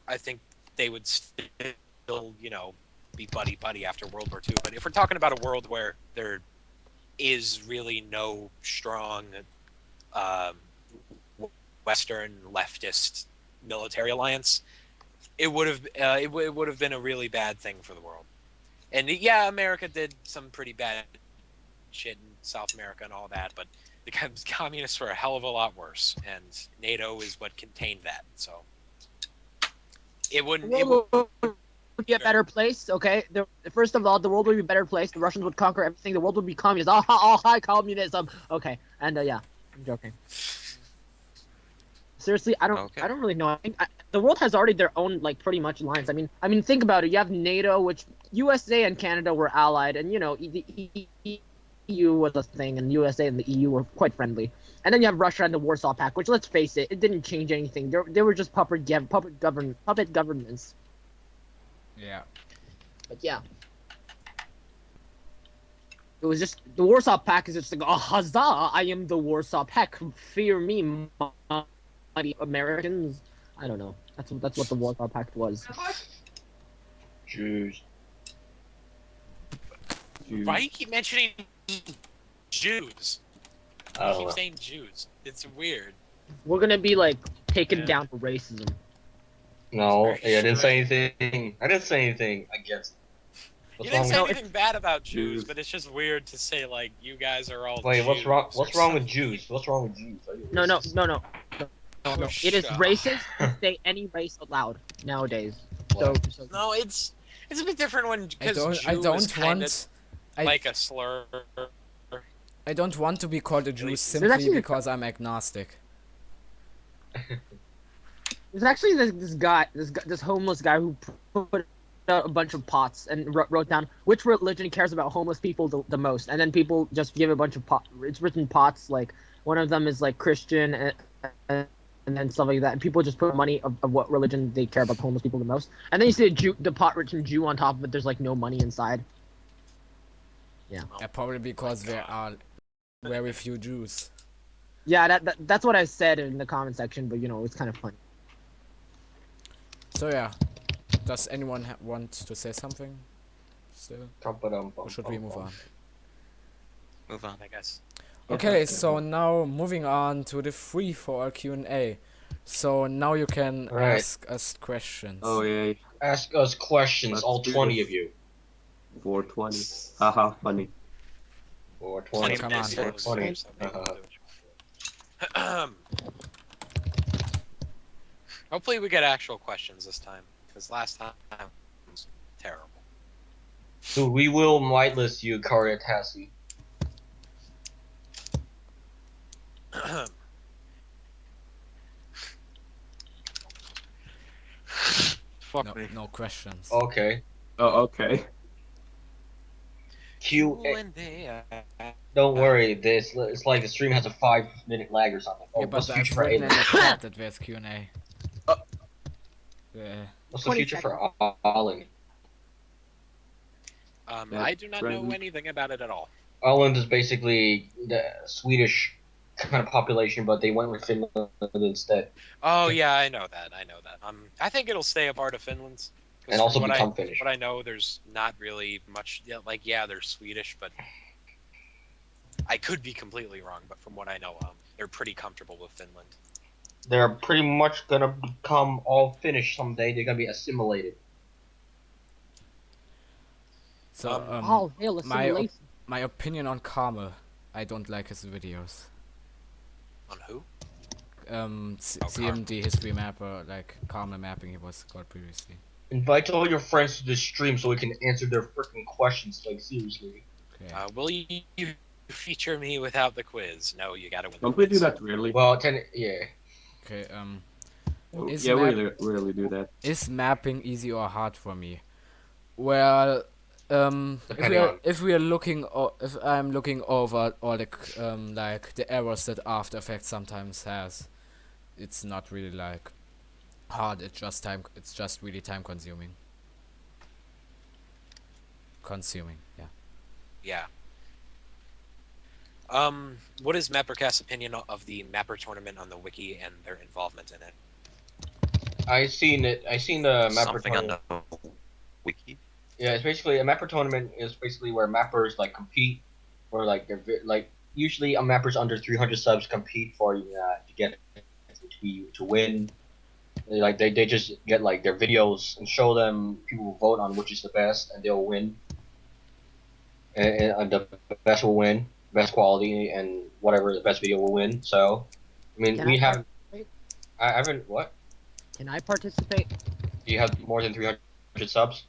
I think they would still, be buddy-buddy after World War II. But if we're talking about a world where there is really no strong Western leftist military alliance, it would have been a really bad thing for the world. And yeah, America did some pretty bad shit in South America and all that, but the communists were a hell of a lot worse, and NATO is what contained that. So it wouldn't. The world would be a better place. Okay, first of all, the world would be a better place. The Russians would conquer everything. The world would be communist. All high communism. Okay, and yeah, I'm joking. Seriously, I don't really know. I think the world has already their own, like, pretty much lines. I mean, think about it. You have NATO, which USA and Canada were allied, and the EU was a thing, and USA and the EU were quite friendly. And then you have Russia and the Warsaw Pact, which, let's face it, it didn't change anything. They were just puppet governments. Yeah. But yeah. It was just, the Warsaw Pact is just like, oh, huzzah, I am the Warsaw Pact. Fear me, mighty Americans. I don't know. That's what the Warsaw Pact was. Jews. Why do you keep mentioning Jews? I You don't keep know. saying Jews. It's weird. We're gonna be, like, taken down for racism. No, Very I didn't sure. say anything. I didn't say anything against. You What's didn't say wrong anything bad about Jews, Jews. but it's just weird to say, like, you guys are all Wait, Jews. what's wrong? or What's wrong with something. Jews? What's wrong with Jews? Are you No. racist? It is Shut racist to say any race aloud nowadays. So No, it's a bit different when, because Jew I is don't kind want of like a slur. I don't want to be called a Jew least- simply actually- because I'm agnostic. there's actually this homeless guy who put out a bunch of pots and wrote down which religion cares about homeless people the most, and then people just give a bunch of it's written pots, like one of them is like Christian and then stuff like that, and people just put money of what religion they care about homeless people the most, and then you see the pot written Jew on top of it. There's like no money inside. Probably because there are very few Jews. Yeah, that's what I said in the comment section, but it's kind of funny. So yeah, does anyone want to say something still? Or should we move on? Move on. I guess. Okay, so now moving on to the free for all Q&A. So now you can Alright. ask us questions. Oh yeah, Ask us questions, Let's all do 20 this. of you. 420. Haha, funny. 420. Come on. 420. Hopefully we get actual questions this time, because last time was terrible. So we will whitelist you, Karyatasi. Fuck me. No questions. Okay. Oh, okay. Q. Q&A. Don't worry, it's like the stream has a 5-minute lag or something. Oh, Yeah, what's but the I've future for written in the aliens? chat that there's Q&A. Yeah. What's the 20 future for seconds. Ireland? I do not know Present. anything about it at all. Ireland is basically the Swedish kind of population, but they went with Finland instead, Oh yeah, I know that. I think it'll stay a part of Finland. 'Cause and from also what become Finnish. what I know, there's not really much. Yeah, like they're Swedish, but I could be completely wrong. But from what I know, they're pretty comfortable with Finland. They're pretty much gonna become all Finnish someday. They're gonna be assimilated. So, All hail my assimilation. my opinion on Carmel. I don't like his videos. On who? CMD History Mapper, like Carmel Mapping he was called previously. Invite all your friends to the stream so we can answer their freaking questions. Like seriously. Okay. Will you feature me without the quiz? No, you gotta win. Don't the we quiz. do that really? Well, yeah. Okay, is Yeah, we map- really do that. is mapping easy or hard for me? Well, Depending on. if I'm looking over all the like the errors that After Effects sometimes has, it's not really like hard. It's just really time consuming. Yeah. Yeah. What is MapperCast's opinion of the Mapper tournament on the wiki and their involvement in it? I seen the Mapper Something on tournament. the wiki. Yeah, it's basically a Mapper tournament is basically where mappers like compete, or like like usually a mappers under 300 subs compete for to get to win. They just get like their videos and show them. People will vote on which is the best, and they'll win. And the best will win, best quality, and whatever the best video will win. So, I mean, Can we I haven't. participate? I haven't. What? Can I participate? Do you have more than 300 subs?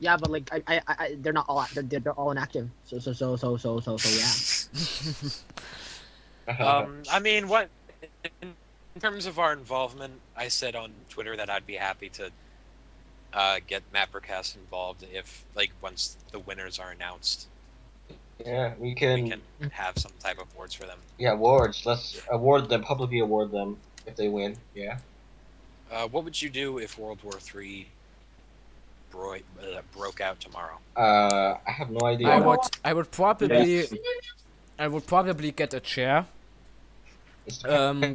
Yeah, but like they're not all they're all inactive. So yeah. I mean, what in terms of our involvement, I said on Twitter that I'd be happy to get MapperCast involved if, like, once the winners are announced, Yeah, we we can. can have some type of awards for them. Yeah, awards. Let's publicly award them if they win. Yeah. What would you do if World War III broke out tomorrow? I have no idea. I would probably get a chair,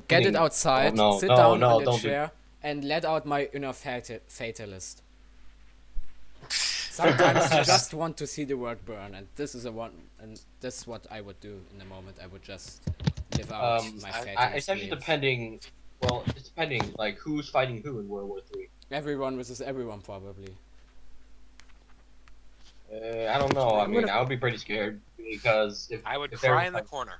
get it outside, sit down on the don't chair, and let out my inner fatalist. Sometimes you just want to see the world burn, and this is what I would do in the moment. I would just live out my fatalist. It's actually depending. Well, it's depending. Like who's fighting who in World War III. Everyone versus everyone, probably. I don't know. I mean, I would be pretty scared because if I would if cry they're in the fighting- corner.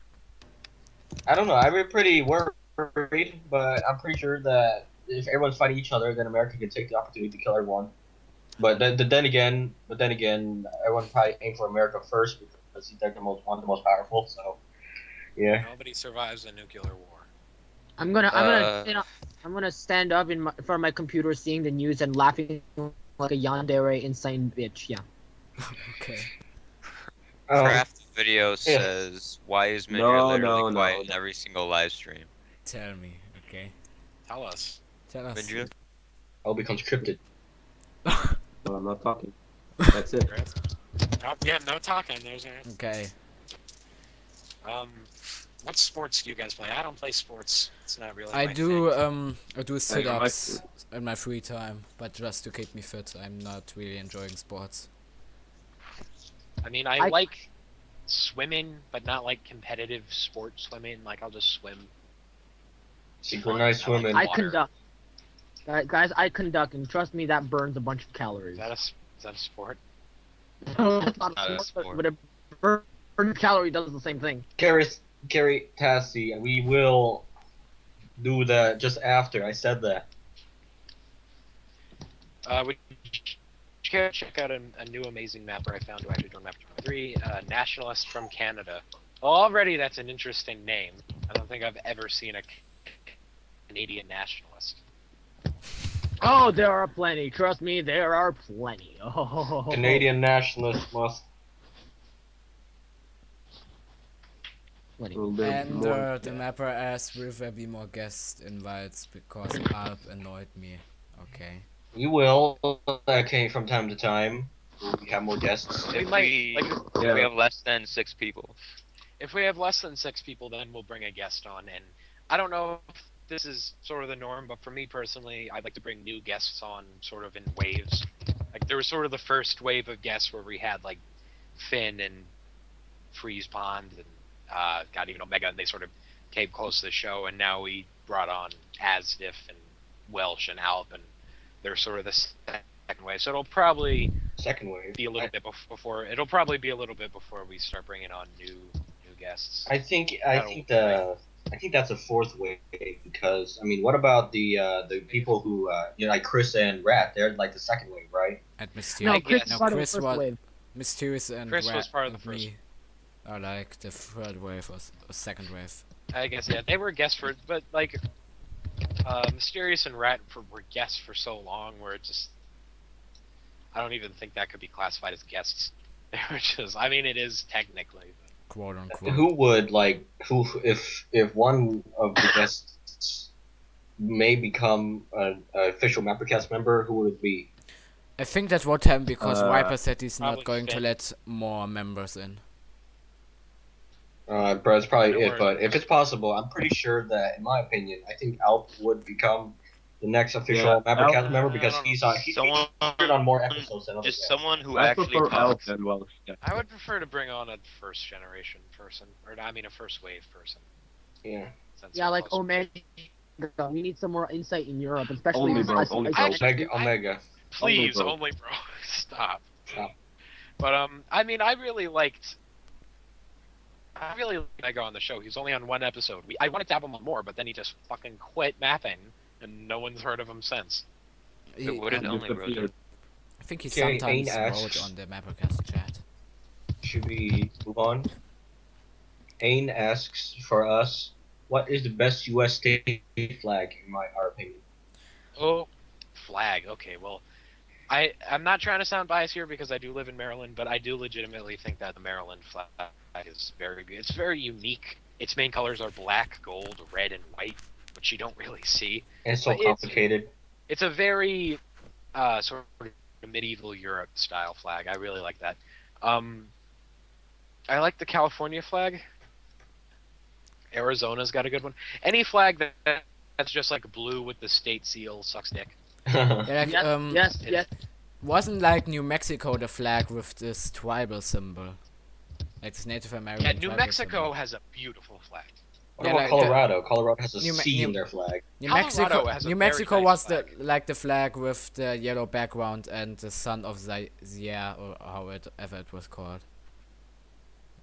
I don't know. I'd be pretty worried, but I'm pretty sure that if everyone's fighting each other, then America can take the opportunity to kill everyone. But then again, everyone probably aim for America first because they're the most powerful. So, yeah. Nobody survives a nuclear war. I'm gonna stand up in front of my computer, seeing the news and laughing like a yandere insane bitch. Yeah. Okay. Craft video says, "Why is Midger literally quiet in no. every single live stream?" Tell me, okay. Tell us. Tell us. Midger? All becomes cryptid. No, I'm not talking. That's it. Oh, yeah, no talking. There's a... Okay. What sports do you guys play? I don't play sports. It's not really. I my do thing. sit-ups in my free time, but just to keep me fit. I'm not really enjoying sports. I mean, I like swimming, but not like competitive sport swimming. Like I'll just swim. Synchronized I like swimming. I water. conduct. Guys, I conduct, and trust me, that burns a bunch of calories. Is that a sport? That's not Not a a sport, sport. but a burn calorie does the same thing. Carrie Tassie, and we will do that just after I said that. We check out a new amazing mapper I found who actually joined Mapper 3, Nationalist from Canada. Well, already that's an interesting name. I don't think I've ever seen a Canadian nationalist. Oh, there are plenty. Trust me, there are plenty. Oh. Canadian nationalists must Will there be And more? the mapper asked, will there be more guest invites because Alp annoyed me. Okay. We will, okay, from time to time. We have more guests. We If might, we like, if Yeah. we have less than 6 people. if we have less than 6 people, then we'll bring a guest on. And I don't know if this is sort of the norm, but for me personally, I'd like to bring new guests on sort of in waves. Like there was sort of the first wave of guests where we had like Finn and Freeze Pond and God, even Omega, and they sort of came close to the show. And now we brought on Asdiff and Welsh and Alp, and they're sort of the second wave. So it'll probably Second wave. be a little bit before. It'll probably be a little bit before we start bringing on new guests. I think that's a fourth wave because I mean, what about the people who like Chris and Rat? They're like the second wave, right? And No, Mysterious. Chris guess. is part of the Chris first was wave. Mysterious and Chris was Rat part of the and first. me are like the third wave or second wave. I guess yeah, they were guests for, but like Mysterious and Rat were guests for so long where it just I don't even think that could be classified as guests. They were just I mean it is technically. But Quote unquote. Who would like who if one of the guests may become an official MapperCast member? Who would it be? I think that won't happen because Viper said he's not probably going to Finn. let more members in. Bro, it's probably Don't it, worry. but if it's possible, I'm pretty sure that, in my opinion, I think Alp would become the next official Yeah, MapperCast Alp- member I because don't know. he's Someone appeared on more episodes than other just guests. someone who I actually prefer Alp talks. and Welsh. Yeah. I would prefer to bring on a first generation person, or I mean a first wave person. Yeah. Since Yeah, we're like closer. Omega. We need some more insight in Europe, especially Only with bro, us- only us- bro. Omega. Please, bro. only bro. Stop. Stop. But I mean, I really liked Omega on the show. He's only on one episode. I wanted to have him on more, but then he just fucking quit mapping, and no one's heard of him since. He, What did um, only Roger? Disappeared. I think he Okay, sometimes Ain wrote asks- on the MapperCast chat. Should we move on? Ain asks for us, what is the best U.S. state flag in our opinion? Oh, flag. Okay, well, I'm not trying to sound biased here because I do live in Maryland, but I do legitimately think that the Maryland flag is very good. It's very unique. Its main colors are black, gold, red, and white, which you don't really see. And it's so But it's- complicated. It's a very sort of medieval Europe style flag. I really like that. I like the California flag. Arizona's got a good one. Any flag that's just like blue with the state seal sucks dick. Yeah, like, Yes, yes. wasn't like New Mexico the flag with this tribal symbol? Like this Native American Yeah, New tribal Mexico symbol. has a beautiful flag. What Yeah, about like Colorado? Colorado has a New Me- C in New- their flag. New Colorado Mexico, has a New very Mexico nice was flag. the flag with the yellow background and the sun of Zia, or however it was called.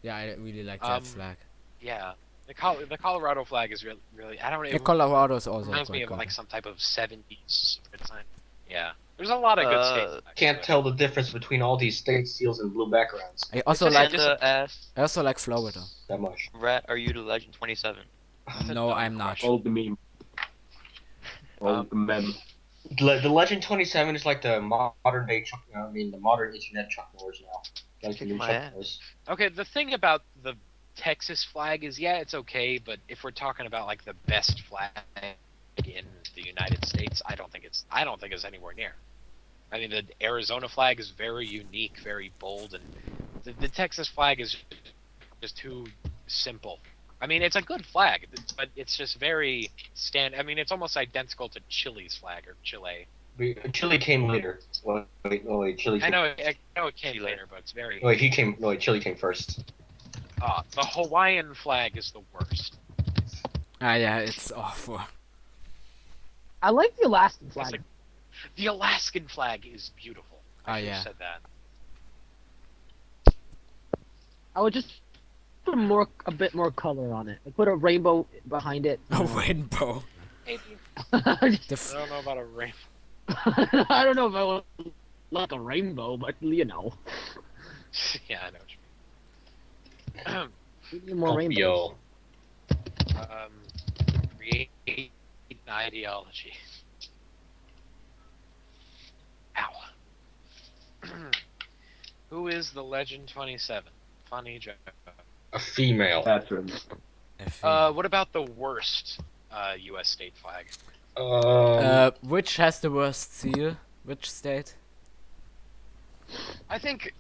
Yeah, I really like that flag. Yeah, the Colorado flag is really I don't know. Yeah, It Colorado is also reminds me quite of good. like some type of 70s design. Yeah, there's a lot of good state flags. Can't tell the difference between all these state seals and blue backgrounds I also just like like- I also like Florida. that much. Rat, are you the Legend 27? That's a No, dumb I'm not. question. All the meme. All the meme. The Legend 27 is like the modern day the modern internet Chuck Norris now. Like the new My Chuck ass. Norris. Okay, the thing about the Texas flag is, yeah, it's okay, but if we're talking about like the best flag in the United States, I don't think it's anywhere near. I mean, the Arizona flag is very unique, very bold, and the Texas flag is just too simple. I mean, it's a good flag, but it's just very I mean, it's almost identical to Chile's flag or Chile. Chile came later. Wait, Chile I came. know it came later, but it's very. Wait, he came. No, wait, Chile came first. The Hawaiian flag is the worst. Ah, yeah, it's awful. I like the Alaskan It's flag. like- the Alaskan flag is beautiful. I should have yeah. said that. I would just put a bit more color on it. Like, put a rainbow behind it. A rainbow. Maybe. The I don't know about a rainbow. I don't know if I would like a rainbow, but you know, Yeah, I know what we need more rainbows. Yo. Create an ideology. Ow. Who is the Legend 27? Funny joke. A female. Catherine. What about the worst U.S. state flag? Which has the worst seal? Which state? I think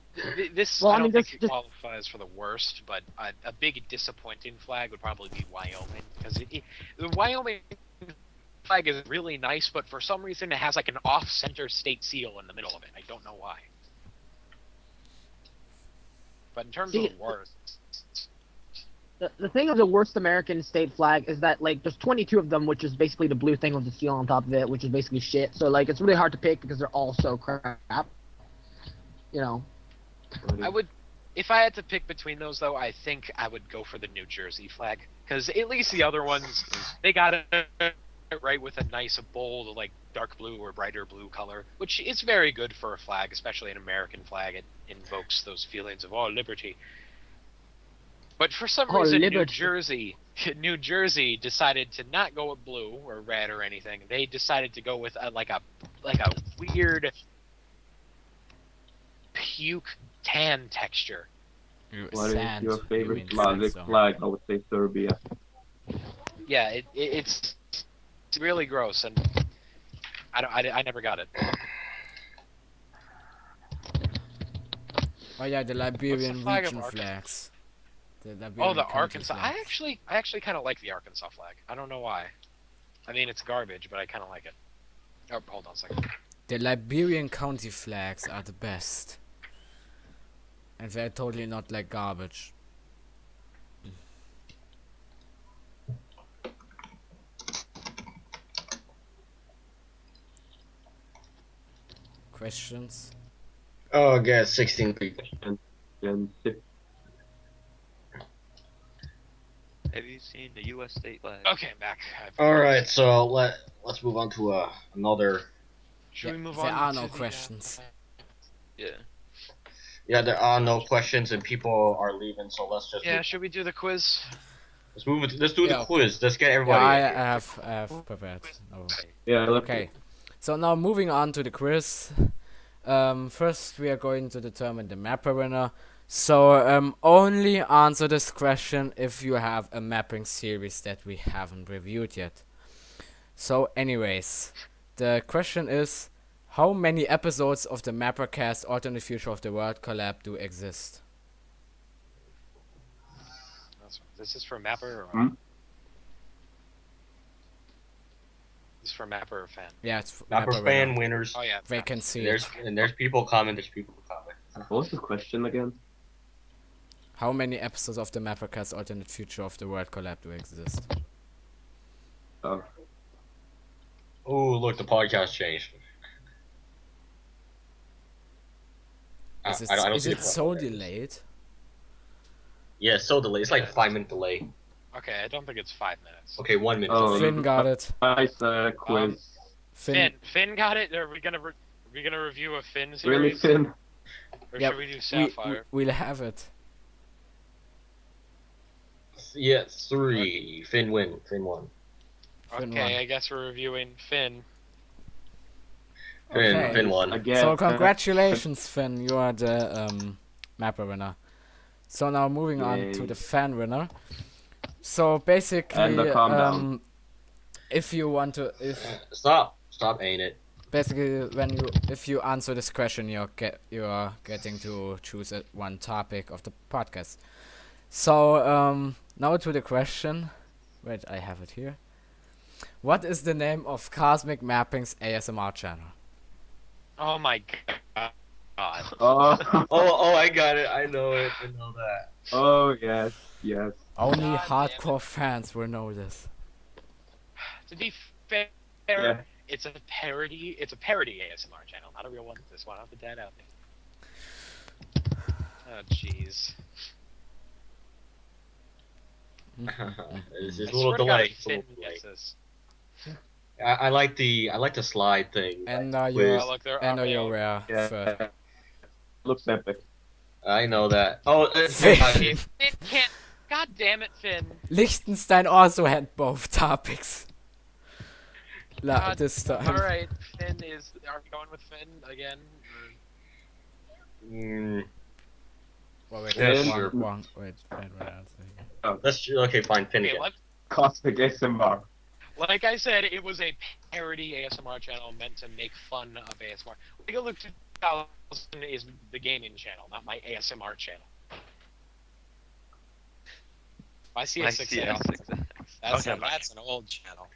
this. Well, I I don't mean, think this- it this- qualifies for the worst, but a big disappointing flag would probably be Wyoming, because the Wyoming flag is really nice, but for some reason it has like an off-center state seal in the middle of it. I don't know why. But in terms See, of the worst, The thing of the worst American state flag is that like there's 22 of them, which is basically the blue thing with the seal on top of it, which is basically shit. So like it's really hard to pick because they're all so crap. You know. I would, if I had to pick between those though, I think I would go for the New Jersey flag, because at least the other ones, they got it right with a nice bold like dark blue or brighter blue color, which is very good for a flag, especially an American flag. It invokes those feelings of liberty. But for some reason, liberty. New Jersey decided to not go with blue or red or anything. They decided to go with a weird puke tan texture. What is Sand, your you favorite mean Slavic sandstone. flag? I would say Serbia. Yeah, it's really gross, and I never got it. Oh yeah, the Liberian flag of region Arkansas? flags. The Liberian Oh, the county Arkansas. I flags. actually kind of like the Arkansas flag. I don't know why. I mean, it's garbage, but I kind of like it. Oh, hold on a second. The Liberian county flags are the best. And they're totally not like garbage. Questions? Oh, I got 16 people. And Have you seen the U.S. state flag? Okay, I'm back. All right, so let's move on to another. Should we move there on? are to no the, questions. Yeah. Yeah, there are no questions and people are leaving, so let's just Yeah, should we do the quiz? let's move it. Let's do Yeah. the quiz. Let's get Yeah, everybody. I in here. have prepared. Oh. yeah, Okay. So now moving on to the quiz. First we are going to determine the mapper winner. So only answer this question if you have a mapping series that we haven't reviewed yet. So anyways, the question is, how many episodes of the MapperCast Alternate Future of the World collab do exist? This is for Mapper or Hmm? this is for Mapper or fan? Yeah, it's Mapper Mapper fan winner. winners. Oh yeah. They can see There's it. there's people comment. There's people comment. What was the question again? How many episodes of the MapperCast Alternate Future of the World collab do exist? Oh, Oh, look, the podcast changed. Is it, I don't is see it the so podcast. delayed? Yeah, so delayed. It's like a 5-minute delay. Okay, I don't think it's 5 minutes. Okay, 1 minute. Oh, Finn got it. nice quiz. Finn got it. Are we gonna review a Finn series? Really, Finn? Or Yep, should we do We, Sapphire? we'll have it. Yeah, 3. Finn win. Finn won. Finn Okay, won. I guess we're reviewing Finn. Finn, Okay. Finn won. Again. So congratulations, Finn. You are the mapper winner. So now moving on to Yay. the fan winner. So basically, And the calm down. if you want to, Stop, ain't it? basically if you answer this question, you are getting to choose one topic of the podcast. So now to the question. Wait, I have it here. What is the name of Cosmic Mapping's ASMR channel? Oh my god. Oh, Oh, I got it. I know it. I know that. oh yes, yes. Only God damn hardcore fans will know this. To be fair, Yeah. it's a parody. It's a parody ASMR channel, not a real one. Just want to put that out there. Oh jeez. It's I just a little swear to God, delay. if It's a little Finn delay. gets this. I like the slide thing. And like, you're quiz. Oh, look, they're and already you're out. rare. Yeah. Looks epic. I know that. Oh, Finn. Finn can't. God damn it, Finn. Liechtenstein also had both topics. God, This time. All right, Finn is. Are we going with Finn again? mm, Well, wait, Then- wait, Okay, fine. Finish Okay, it. Cosmic ASMR. like I said, it was a parody ASMR channel meant to make fun of ASMR. Lego Luke 2000 is the gaming channel, not my ASMR channel. My CS6X. That's an old channel.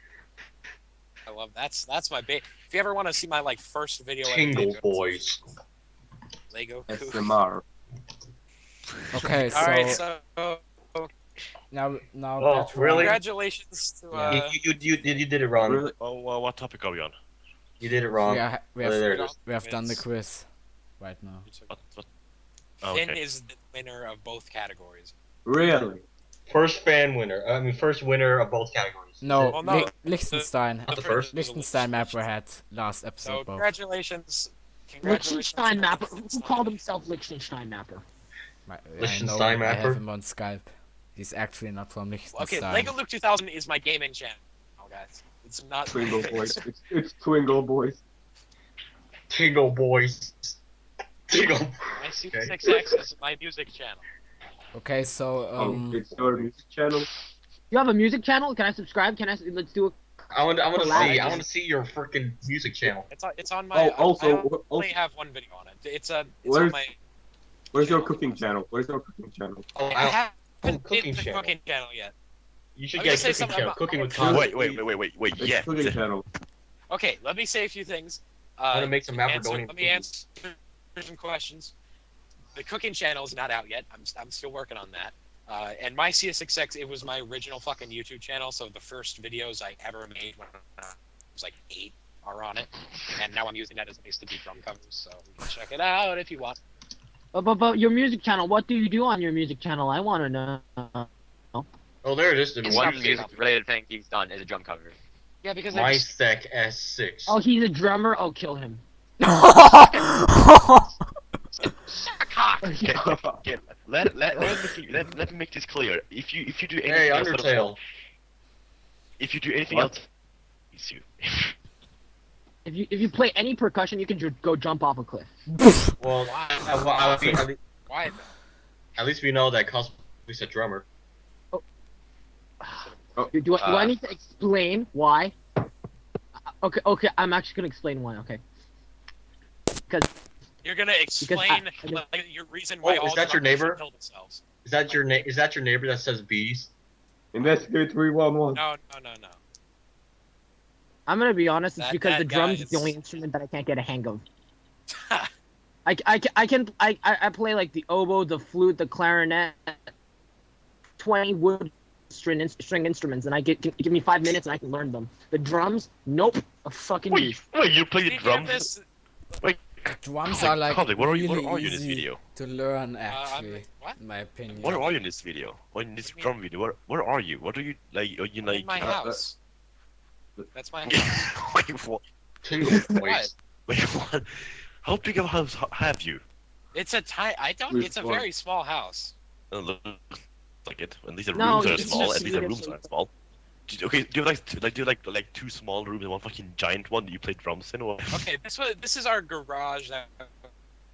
I love that's my bait. If you ever want to see my like first video, Tingle Boys. Lego. SMR. Okay, All right, so so now Oh, Petra- really? congratulations to You did it wrong. Really? Oh, well, what topic are we on? You did it wrong. we Oh, have there it is. we have done the quiz right now. What? Oh, Finn okay. is the winner of both categories. Really? First first winner of both categories. No, Well, no, Liechtenstein. Not the first. Liechtenstein Mapper had last So episode both. congratulations. Liechtenstein Mapper. Who Liechtenstein. called himself Liechtenstein Mapper? I Liechtenstein know, I Mapper? have him on Skype. He's actually not from Okay, Liechtenstein. Lego Luke 2000 is my gaming channel, guys. It's not Twingle Boys. It's Twingle Boys. Tingle Boys. Tingle. My C6X is my music channel. Okay, so It's your music channel. You have a music channel? Can I subscribe? Let's do a. I want to Collab. see. I want to see your freaking music channel. It's on my. Oh, also, I only have one video on it. It's on Where's- my. Where's your cooking channel? Where's your cooking channel? Oh, I haven't cooking made the channel. cooking channel yet. You should I'm get gonna a say cooking something channel. about- Cooking with Wait, Constantly. Wait, It's yeah. cooking channel. Okay, let me say a few things. I want to make some Let macaroni. me answer some questions. The cooking channel is not out yet. I'm still working on that. And my CS6X, it was my original fucking YouTube channel, so the first videos I ever made when I was like 8 are on it. And now I'm using that as a base to do drum covers, so you can check it out if you want. But your music channel. What do you do on your music channel? I want to know. Oh, there it is. The It's One not- music-related thing he's done is a drum cover. Yeah, because My I just, Sec S6. Oh, he's a drummer. Oh, kill him. Okay, let me make this clear. If you do anything Hey, else, Undertale. if you do anything What? else, it's you. If you play any percussion, you can go jump off a cliff. Well, why? at least we know that Cosmic's a drummer. Do I need to explain why? Okay, I'm actually gonna explain why. Okay. You're gonna explain like, your reason why Oh, all is that your drummers neighbor? killed themselves. Is that your neighbor that says bees? Investigate 311. No. I'm gonna be honest. It's That- because the that guy drums is is- the only instrument that I can't get a hang of. I play like the oboe, the flute, the clarinet, 20 wood string instruments, and give me 5 minutes and I can learn them. The drums, nope, a fucking Wait, beast. you play the Speaking of drums? this, Drums are like Cosmic, what are really you in this easy video? to learn, I'm- actually, what? in my opinion. Where are you in this video? Or in this drum video? Where are you? What are you like? Are you in like? my house. That's my house. Wait, what? Tingle What? Boys. Wait, what? How big of a house have you? It's a tiny. I don't. Which It's a one? very small house. Looks like it. At least the No, rooms are it's small. just At least the rooms beautiful. aren't small. Okay, do you like two small rooms and one fucking giant one that you play drums in? Or Okay, this is our garage that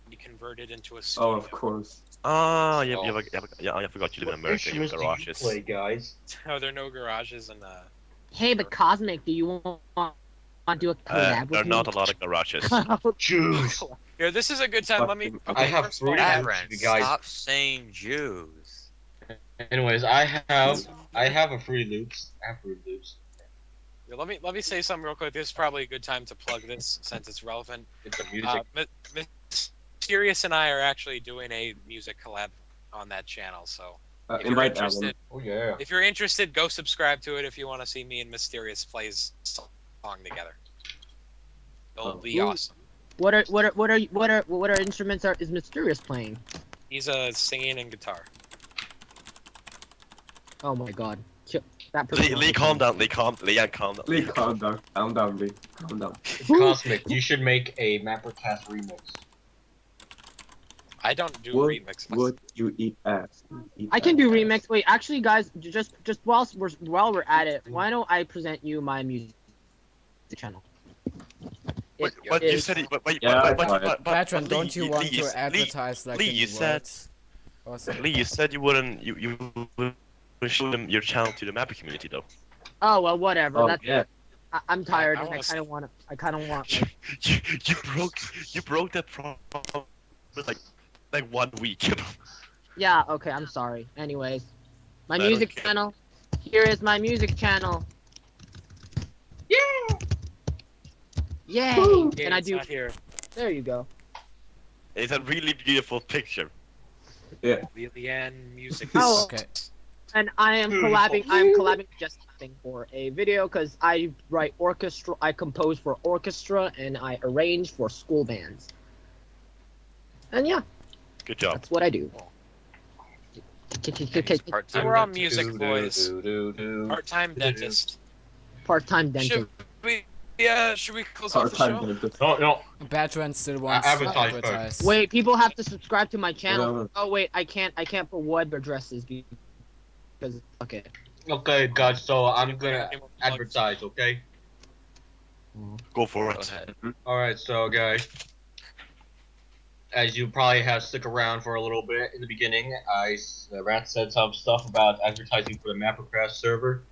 we converted into a studio. Oh, of course. yeah, I forgot you live in America. You have Instruments do you garages. play, guys? No, there are no garages and Hey, but Cosmic, do you want to do a collab There are with not me? a lot of garages. Jews. Here, this is a good time. Let me. Okay, I have first of all, fruit I and- have- you guys- Stop saying Jews. Anyways, I have a Fruity Loops. I have Fruity Loops. Here, let me say something real quick. This is probably a good time to plug this since it's relevant. It's a music. Mysterious and I are actually doing a music collab on that channel. So if you're Invite interested, Alan. Oh yeah. if you're interested, go subscribe to it if you want to see me and Mysterious plays song together. It'll be Ooh. awesome. What are instruments is Mysterious playing? He's singing and guitar. Oh my god. That person. Lee, calm down. Calm down. Lee, calm down. Calm down, Lee. Calm down. Cosmic, you should make a MapperCast remix. I don't do Would, remixes. would you eat ass? I can do remix. Wait, actually, guys, just while we're at it, why don't I present you my music channel? But you said it. But Yeah, but Patron, Lee, don't you want Lee, to advertise like Lee, in you the said. words? Awesome. Lee, you said you wouldn't show them your channel to the Mapper community though. Oh well, whatever. Oh, That's yeah. I'm tired. I and I wanna kind of want. I kind of want. You broke that problem with like 1 week. Yeah. Okay. I'm sorry. Anyways, my I don't music care. channel. Here is my music channel. Yeah. Yay! Yeah, And I it's do. not here. There you go. It's a really beautiful picture. Lilian music. Oh. Okay. And I am collabing. I am collabing just for a video because I write orchestra. I compose for orchestra and I arrange for school bands. And yeah, Good job. that's what I do. He's part-time. We're all music boys. Part-time dentist. Part-time dentist. Should we close off the Part-time show? dentist. No. Bertrand still wants to Advertise first. advertise. Wait, people have to subscribe to my channel. Whatever. Oh wait, I can't put web addresses because okay. Okay, guys. So I'm gonna advertise. Okay. Go for Go it. ahead. All right. So guys, as you probably have stuck around for a little bit in the beginning, Rat said some stuff about advertising for the MapperCraft server.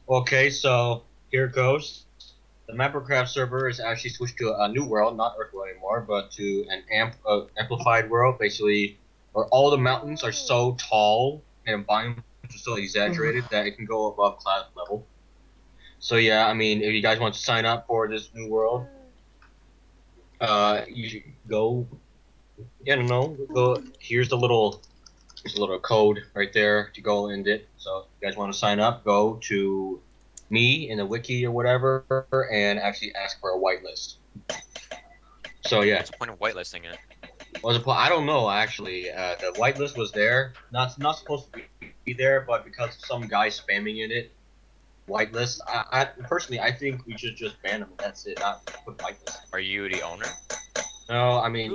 Okay, so here it goes. The MapperCraft server is actually switched to a new world, not Earthworld anymore, but to an amplified world, basically, where all the mountains are so tall and volume is so exaggerated that it can go above cloud level. So yeah, I mean, if you guys want to sign up for this new world, you should go. Yeah, go. Here's a little code right there to go in it. So if you guys want to sign up, go to me in the wiki or whatever, and actually ask for a whitelist. So yeah, What's the point of whitelisting it? I don't know actually. The whitelist was there, not supposed to be there, but because of some guy spamming in it, whitelist. I personally, I think we should just ban him. That's it. Not put whitelist. Are you the owner? No, I mean,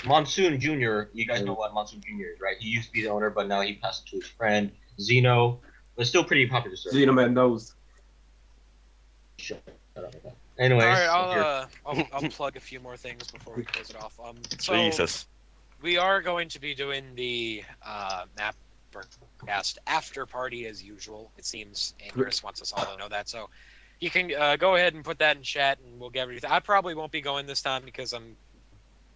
Monsoon Jr. You guys know what Monsoon Jr. is, right? He used to be the owner, but now he passed it to his friend Zeno. But still pretty popular server. Xenoman knows. Shut up. Anyways, Alright, here. I'll plug a few more things before we close it off. So Jesus. we are going to be doing the MapperCast after party as usual. It seems Chris wants us all to know that. So you can go ahead and put that in chat, and we'll get everything. I probably won't be going this time because I'm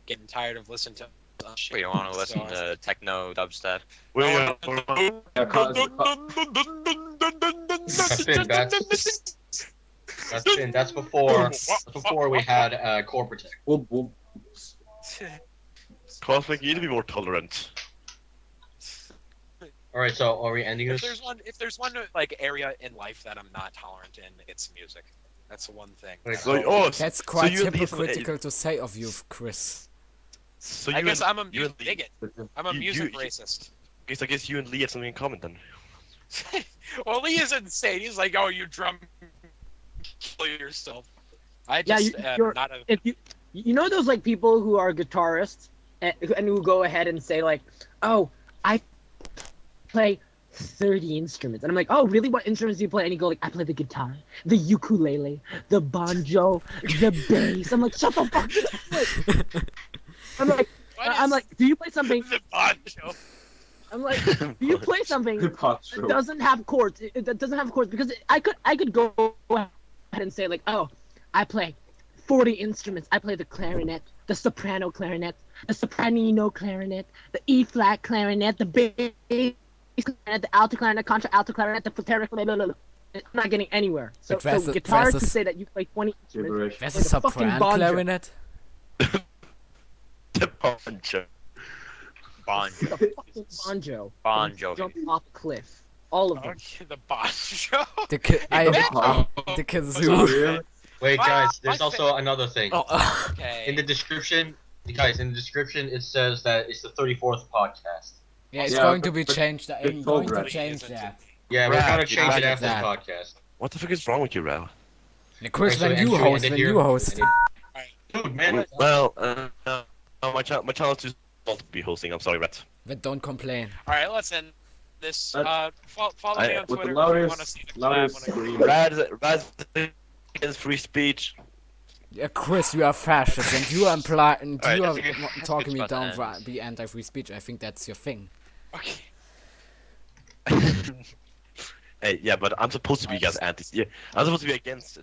getting tired of listening to. Shit. We don't want to listen to techno dubstep. We're That's before we had Core Protect. Whoop, whoop. Cosmic, you need to be more tolerant. All right, so are we ending If this? there's one like area in life that I'm not tolerant in, it's music. That's the one thing. Wait, So, oh, That's so quite you at least- hypocritical to say of you, Chris. So I you guess and, I'm a you music and Lee, bigot. I'm a you- music you- racist. I guess you and Lee have something in common then. Well, Lee is insane. He's like, "Oh, you drum kill yourself." I Yeah, just you're- not a. If you know those like people who are guitarists and who go ahead and say like, "Oh, I play 30 instruments," and I'm like, "Oh, really? What instruments do you play?" And you go like, "I play the guitar, the ukulele, the banjo, the bass." I'm like, "Shut the fuck up!" I'm like, "Do you play something?" The banjo. I'm like, "Do you play something Hip hop that show. doesn't have chords? That doesn't have chords because I could go ahead and say like, "Oh, I play 40 instruments. I play the clarinet, the soprano clarinet, the sopranino clarinet, the E flat clarinet, the bass clarinet, the alto clarinet, contra alto clarinet, the Terra clarinet." I'm not getting anywhere. So, But where's the- guitarists where's to the- say that you play 20 instruments. Gibberish. There's Like a a fucking soprano banjo. clarinet. The poncho. Banjo. The fucking banjo. Banjo. Jump off a cliff. All of them. Okay, the banjo. The Oh, kazoo. really? Wait, Wow, guys, there's my also another thing. Oh, Okay. In the description, guys, in the description, it says that it's the 34th podcast. yeah, it's Yeah, going to be but- changed. I'm it's going to alright. change that. Yeah, we're Right, gonna change it right, after the that. podcast. What the fuck is wrong with you, Rao? Chris, Okay, so when you entry host, ended when here. you host. Dude, man, Well, my channel is too small to be hosting. I'm sorry, Rat. But don't complain. All right, let's end this. That's- Follow me on With Twitter the if you want to see the collab loudest when I scream. Raz against free speech. Yeah, Chris, you are fascist, and you are Alright, you I are think talking me it's about down to for end. be anti-free speech. I think that's your thing. Okay. Hey, yeah, but I'm supposed to be against yeah, I'm supposed to be against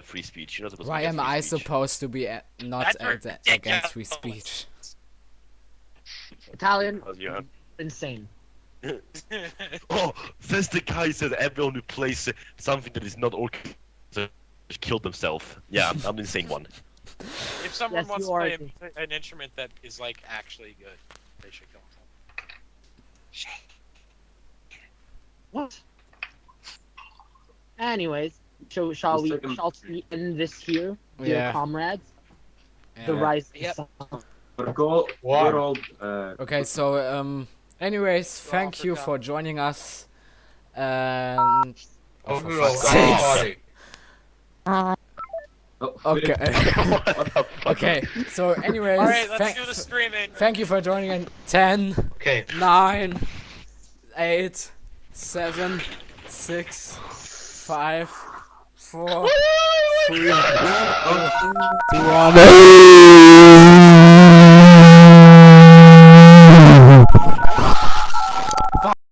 free speech. You're not supposed to Why be against am free I speech. supposed to be not That's against free ridiculous. speech? Italian, Because you're... insane. Oh, says the guy says everyone who plays something that is not okay killed themselves. Yeah, I'm the insane one. If someone Yes, wants you to are. play an instrument that is like actually good, they should kill themselves. What? Anyways, shall we end this here, dear Yeah. comrades? Yeah. The rise of the Yep. sun. But go, Wow. we're all, Okay, so anyways, Go thank you Africa. for joining us. And Oh, for no, fuck's sakes. sorry. oh, Okay. What the fuck? Okay. So anyways, Alright, let's do the screaming. thank you for joining in 10, Okay. 9, 8, 7, 6, 5, 4, 3, 2, 1.